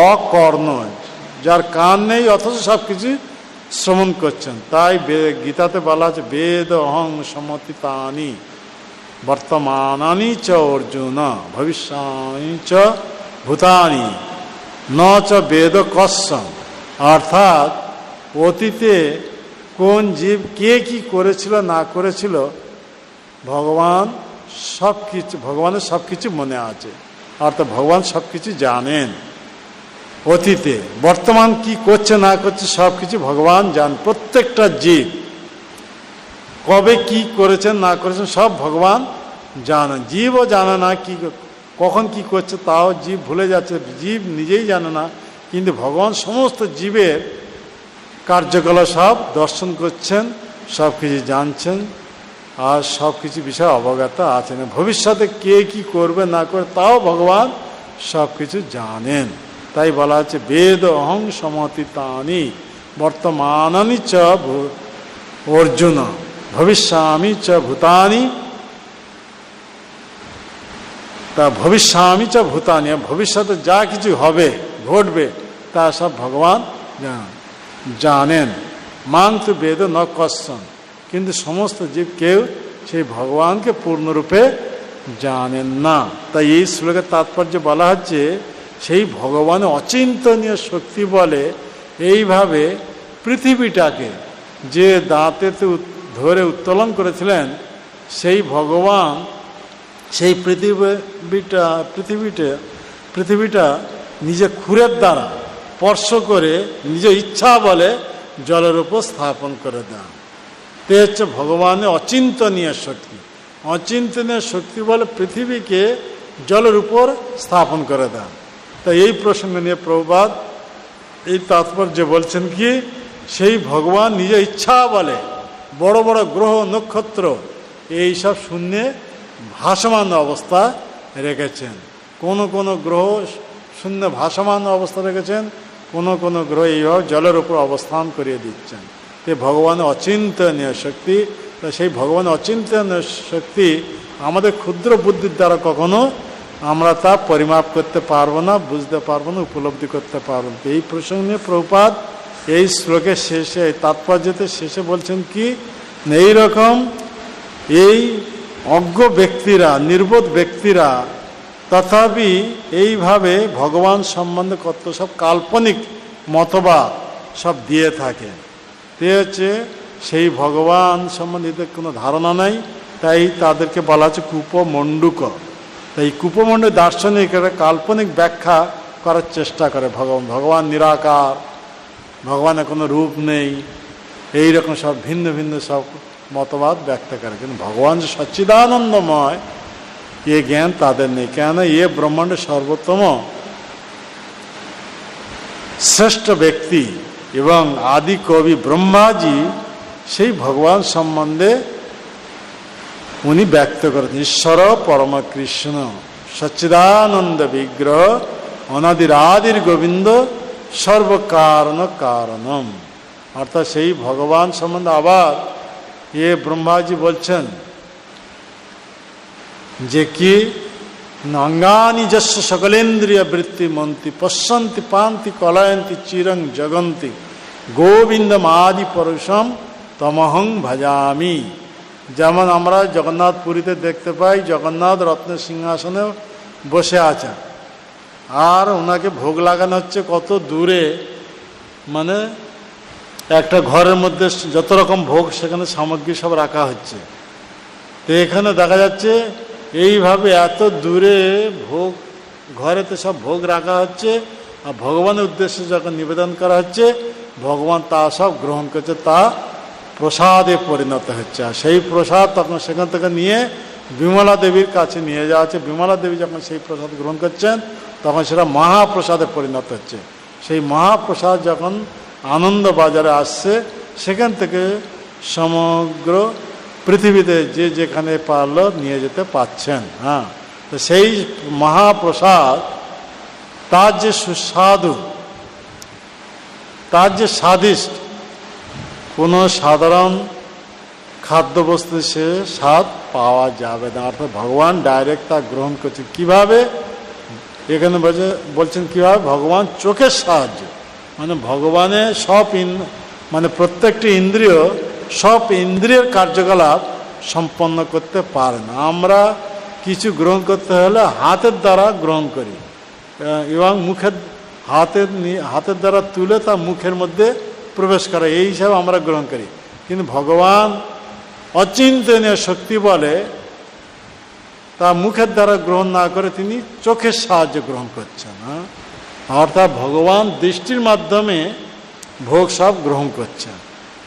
অকর্ণ, যার কান নেই অথচ সব কিছু শ্রবণ করছেন। তাই গীতাতে বলা আছে বেদ অহং সমতিতানি বর্তমানানি চ অর্জুন ভবিষ্যানি চ ভূতানি ন চ বেদ কস্যম, অর্থাৎ অতীতে কোন জীব কে কি করেছিল না করেছিল ভগবান সব কিছু, ভগবানের সব কিছু মনে আছে, অর্থাৎ ভগবান সব কিছু জানেন। অতীতে বর্তমান কি করছে না করছে সব কিছু ভগবান জান। প্রত্যেকটা জীব কবে কি করেছেন না করেছেন সব ভগবান জানেন। জীবও জানে না কি কখন কি করছে, তাও জীব ভুলে যাচ্ছে, জীব নিজেই জানে না, কিন্তু ভগবান সমস্ত জীবের কার্যকলাপ সব দর্শন করছেন, সব কিছু জানছেন, আর সব কিছু বিষয়ে অবগত আছেন। ভবিষ্যতে কে কি করবে না করবে তাও ভগবান সব কিছু জানেন। তাই বলা হচ্ছে বেদ অহং সমতিতানি বর্তমানানি চ অর্জুন ভবিষ্যামি চ ভূতানি, তা ভবিষ্যামি চ ভূতানি, ভবিষ্যতে যা কিছু হবে ঘটবে তা সব ভগবান জানেন। মান তো বেদ ন কশ্যন, কিন্তু সমস্ত জীব কেউ সেই ভগবানকে পূর্ণরূপে জানেন না। তাই এই শ্লোকের তাৎপর্য বলা হচ্ছে সেই ভগবানের অচিন্তনীয় শক্তি বলে এইভাবে পৃথিবীটাকে যে দাঁতেতে ধরে উত্তোলন করেছিলেন, সেই ভগবান সেই পৃথিবীটা নিজে খুরের দ্বারা স্পর্শ করে নিজ ইচ্ছা বলে জলের উপর স্থাপন করে দেন। তে হচ্ছে ভগবানের অচিন্তনীয় শক্তি। অচিন্তনীয় শক্তি বলে পৃথিবীকে জলের উপর স্থাপন করে দেন। তাই এই প্রসঙ্গ নিয়ে প্রভুপাদ এই তাৎপর্য বলছেন কি, সেই ভগবান নিজে ইচ্ছা বলে বড় বড় গ্রহ নক্ষত্র এইসব শূন্যে ভাসমান অবস্থা রেখেছেন। কোন গ্রহ শূন্য ভাসমান অবস্থা রেখেছেন, কোন গ্রহ এইভাবে জলের উপর অবস্থান করিয়ে দিচ্ছেন। তো ভগবানের অচিন্তনীয় শক্তি, তা সেই ভগবানের অচিন্তনীয় শক্তি আমাদের ক্ষুদ্র বুদ্ধির দ্বারা কখনো আমরা তা পরিমাপ করতে পারবো না, বুঝতে পারবো না, উপলব্ধি করতে পারবো না। এই প্রসঙ্গে নিয়ে প্রভুপাদ এই শ্লোকের শেষে, তাৎপর্যতে শেষে বলছেন কি, এইরকম এই অজ্ঞ ব্যক্তিরা, নির্বোধ ব্যক্তিরা তথাপি এইভাবে ভগবান সম্বন্ধে কত সব কাল্পনিক মতবাদ সব দিয়ে থাকে। তে হচ্ছে সেই ভগবান সম্বন্ধে কোনো ধারণা নাই, তাই তাদেরকে বলা হচ্ছে কূপমণ্ডুক। তাই কূপমণ্ডুক দার্শনিকেরা কাল্পনিক ব্যাখ্যা করার চেষ্টা করে, ভগবান নিরাকার, ভগবানের কোনো রূপ নেই, এইরকম সব ভিন্ন ভিন্ন সব মতবাদ ব্যক্ত করে। কিন্তু ভগবান যে সচ্চিদানন্দময়, এ জ্ঞান তাদের নেই। কেন? এ ব্রহ্মাণ্ডের সর্বোত্তম শ্রেষ্ঠ ব্যক্তি এবং আদি কবি ব্রহ্মাজি সেই ভগবান সম্বন্ধে উনি ব্যক্ত করেছেন। ঈশ্বর পরম কৃষ্ণ সচ্চিদানন্দ বিগ্রহ অনাদির আদির গোবিন্দ সর্বকারণ কারণম। অর্থাৎ সেই ভগবান সম্বন্ধে আবার এ ব্রহ্মাজি বলছেন যে কি, অঙ্গানি যস্য সকলেন্দ্রিয় বৃত্তি মন্তি পশ্যন্তি পান্তি কলয়ন্তি চিরং জগন্তি গোবিন্দম আদি পরুষম তমহং ভজামি। যেমন আমরা জগন্নাথ পুরীতে দেখতে পাই, জগন্নাথ রত্ন সিংহাসনে বসে আছেন, আর ওনাকে ভোগ লাগানো হচ্ছে কত দূরে, মানে একটা ঘরের মধ্যে যত রকম ভোগ সেখানে সামগ্রী সব রাখা হচ্ছে। তো এখানে দেখা যাচ্ছে এইভাবে এত দূরে ভোগ ঘরেতে সব ভোগ রাখা হচ্ছে, আর ভগবানের উদ্দেশ্যে যখন নিবেদন করা হচ্ছে ভগবান তা সব গ্রহণ করছে, তা প্রসাদে পরিণত হচ্ছে। আর সেই প্রসাদ তখন সেখান থেকে নিয়ে বিমলা দেবীর কাছে নিয়ে যাওয়া হচ্ছে। বিমলা দেবী যখন সেই প্রসাদ গ্রহণ করছেন তখন সেটা মহাপ্রসাদে পরিণত হচ্ছে। সেই মহাপ্রসাদ যখন আনন্দ বাজারে আসছে, সেখান থেকে সমগ্র পৃথিবীতে যে যেখানে পারলো নিয়ে যেতে পাচ্ছেন। হ্যাঁ, তো সেই মহাপ্রসাদ তার যে সুস্বাদু, তার যে স্বাদিষ্ট, কোনো সাধারণ খাদ্যবস্তু সে স্বাদ পাওয়া যাবে না। অর্থাৎ ভগবান ডাইরেক্ট তা গ্রহণ করছে। কিভাবে? এখানে বলছেন কিভাবে? ভগবান চোখের সাহায্য, মানে ভগবানের সব মানে প্রত্যেকটি ইন্দ্রিয় সব ইন্দ্রিয়ের কার্যকলাপ সম্পন্ন করতে পারে না। আমরা কিছু গ্রহণ করতে হলে হাতের দ্বারা গ্রহণ করি এবং হাতের দ্বারা তুলে তা মুখের মধ্যে প্রবেশ করে, এই হিসাবে আমরা গ্রহণ করি। কিন্তু ভগবান অচিন্তনীয় শক্তি বলে তা মুখের দ্বারা গ্রহণ না করে তিনি চোখের সাহায্য গ্রহণ করছেন। অর্থাৎ ভগবান দৃষ্টির মাধ্যমে ভোগ সব গ্রহণ করছেন।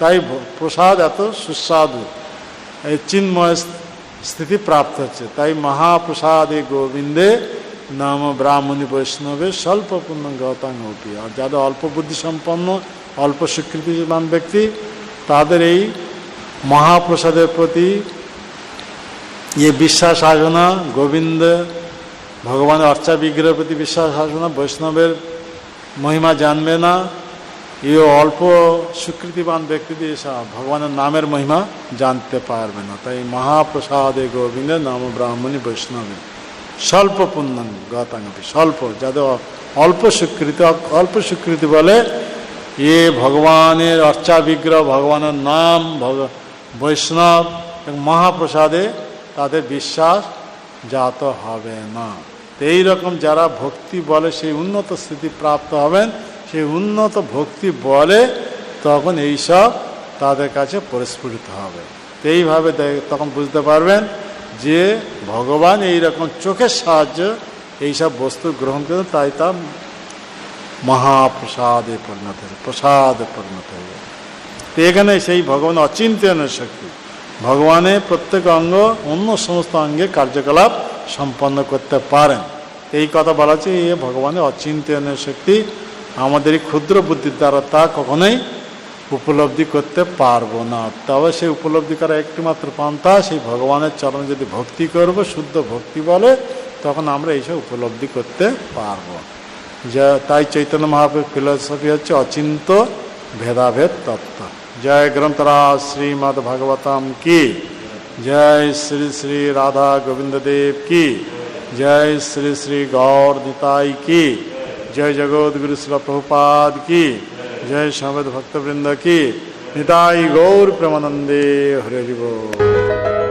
তাই প্রসাদ এত সুস্বাদু, এই চিন্ময় স্থিতি প্রাপ্ত হচ্ছে। তাই মহাপ্রসাদে গোবিন্দে নাম ব্রাহ্মণী বৈষ্ণবে স্বল্প পুণ্য গতাঙ্গপি। আর যাদের অল্প বুদ্ধি সম্পন্ন, অল্প স্বীকৃতিবান ব্যক্তি, তাদের এই মহাপ্রসাদের প্রতি ये বিশ্বাস আসবে না, গোবিন্দ ভগবানের অর্চা বিগ্রহের প্রতি বিশ্বাস আসবে না, বৈষ্ণবের মহিমা জানবে না। এই অল্প স্বীকৃতিবান ব্যক্তি এসব ভগবানের নামের মহিমা জানতে পারবে না। তাই মহাপ্রসাদে গোবিন্দের নাম ব্রাহ্মণী বৈষ্ণবে স্বল্প পুণ্য গতাঙ্গপি। স্বল্প, যাদের অল্প স্বীকৃতি বলে এ ভগবানের অর্চা বিগ্রহ, ভগবানের নাম, বৈষ্ণব এবং মহাপ্রসাদে তাদের বিশ্বাস জাত হবে না। এইরকম যারা ভক্তি বলে সেই উন্নত স্থিতি প্রাপ্ত হবেন, সেই উন্নত ভক্তি বলে তখন এইসব তাদের কাছে পরিস্ফুটিত হবে। এইভাবে তখন বুঝতে পারবেন যে ভগবান এইরকম চোখের সাহায্য এইসব বস্তু গ্রহণ করে, তাই তা মহাপ্রসাদে পরিণত হবে, প্রসাদে পরিণত হবে। তো এখানে সেই ভগবান অচিন্তনীয় শক্তি, ভগবানের প্রত্যেক অঙ্গ অন্য সমস্ত অঙ্গে কার্যকলাপ সম্পন্ন করতে পারেন। এই কথা বলা হচ্ছে এ ভগবানের অচিন্তনীয় শক্তি, আমাদের এই ক্ষুদ্র বুদ্ধির দ্বারা তা কখনোই উপলব্ধি করতে পারবো না। তবে সেই উপলব্ধি করা একটিমাত্র পন্থা, সেই ভগবানের চরণে যদি ভক্তি করব, শুদ্ধ ভক্তি বলে, তখন আমরা এইসব উপলব্ধি করতে পারবো। যা তাই চৈতন্য মহাপ্রভুর ফিলোসফি হচ্ছে অচিন্ত ভেদাভেদ তত্ত্ব। জয় গ্রন্থরাজ শ্রীমদ্ ভাগবতম কি জয়, শ্রী শ্রী রাধা গোবিন্দ দেব কি জয়, শ্রী শ্রী গৌর নিতাই কি जय, जगत गुरु श्रील प्रभुपाद की जय, समवेत भक्तवृंद की निताई गौर प्रेमानंदे हरे हरि बोल।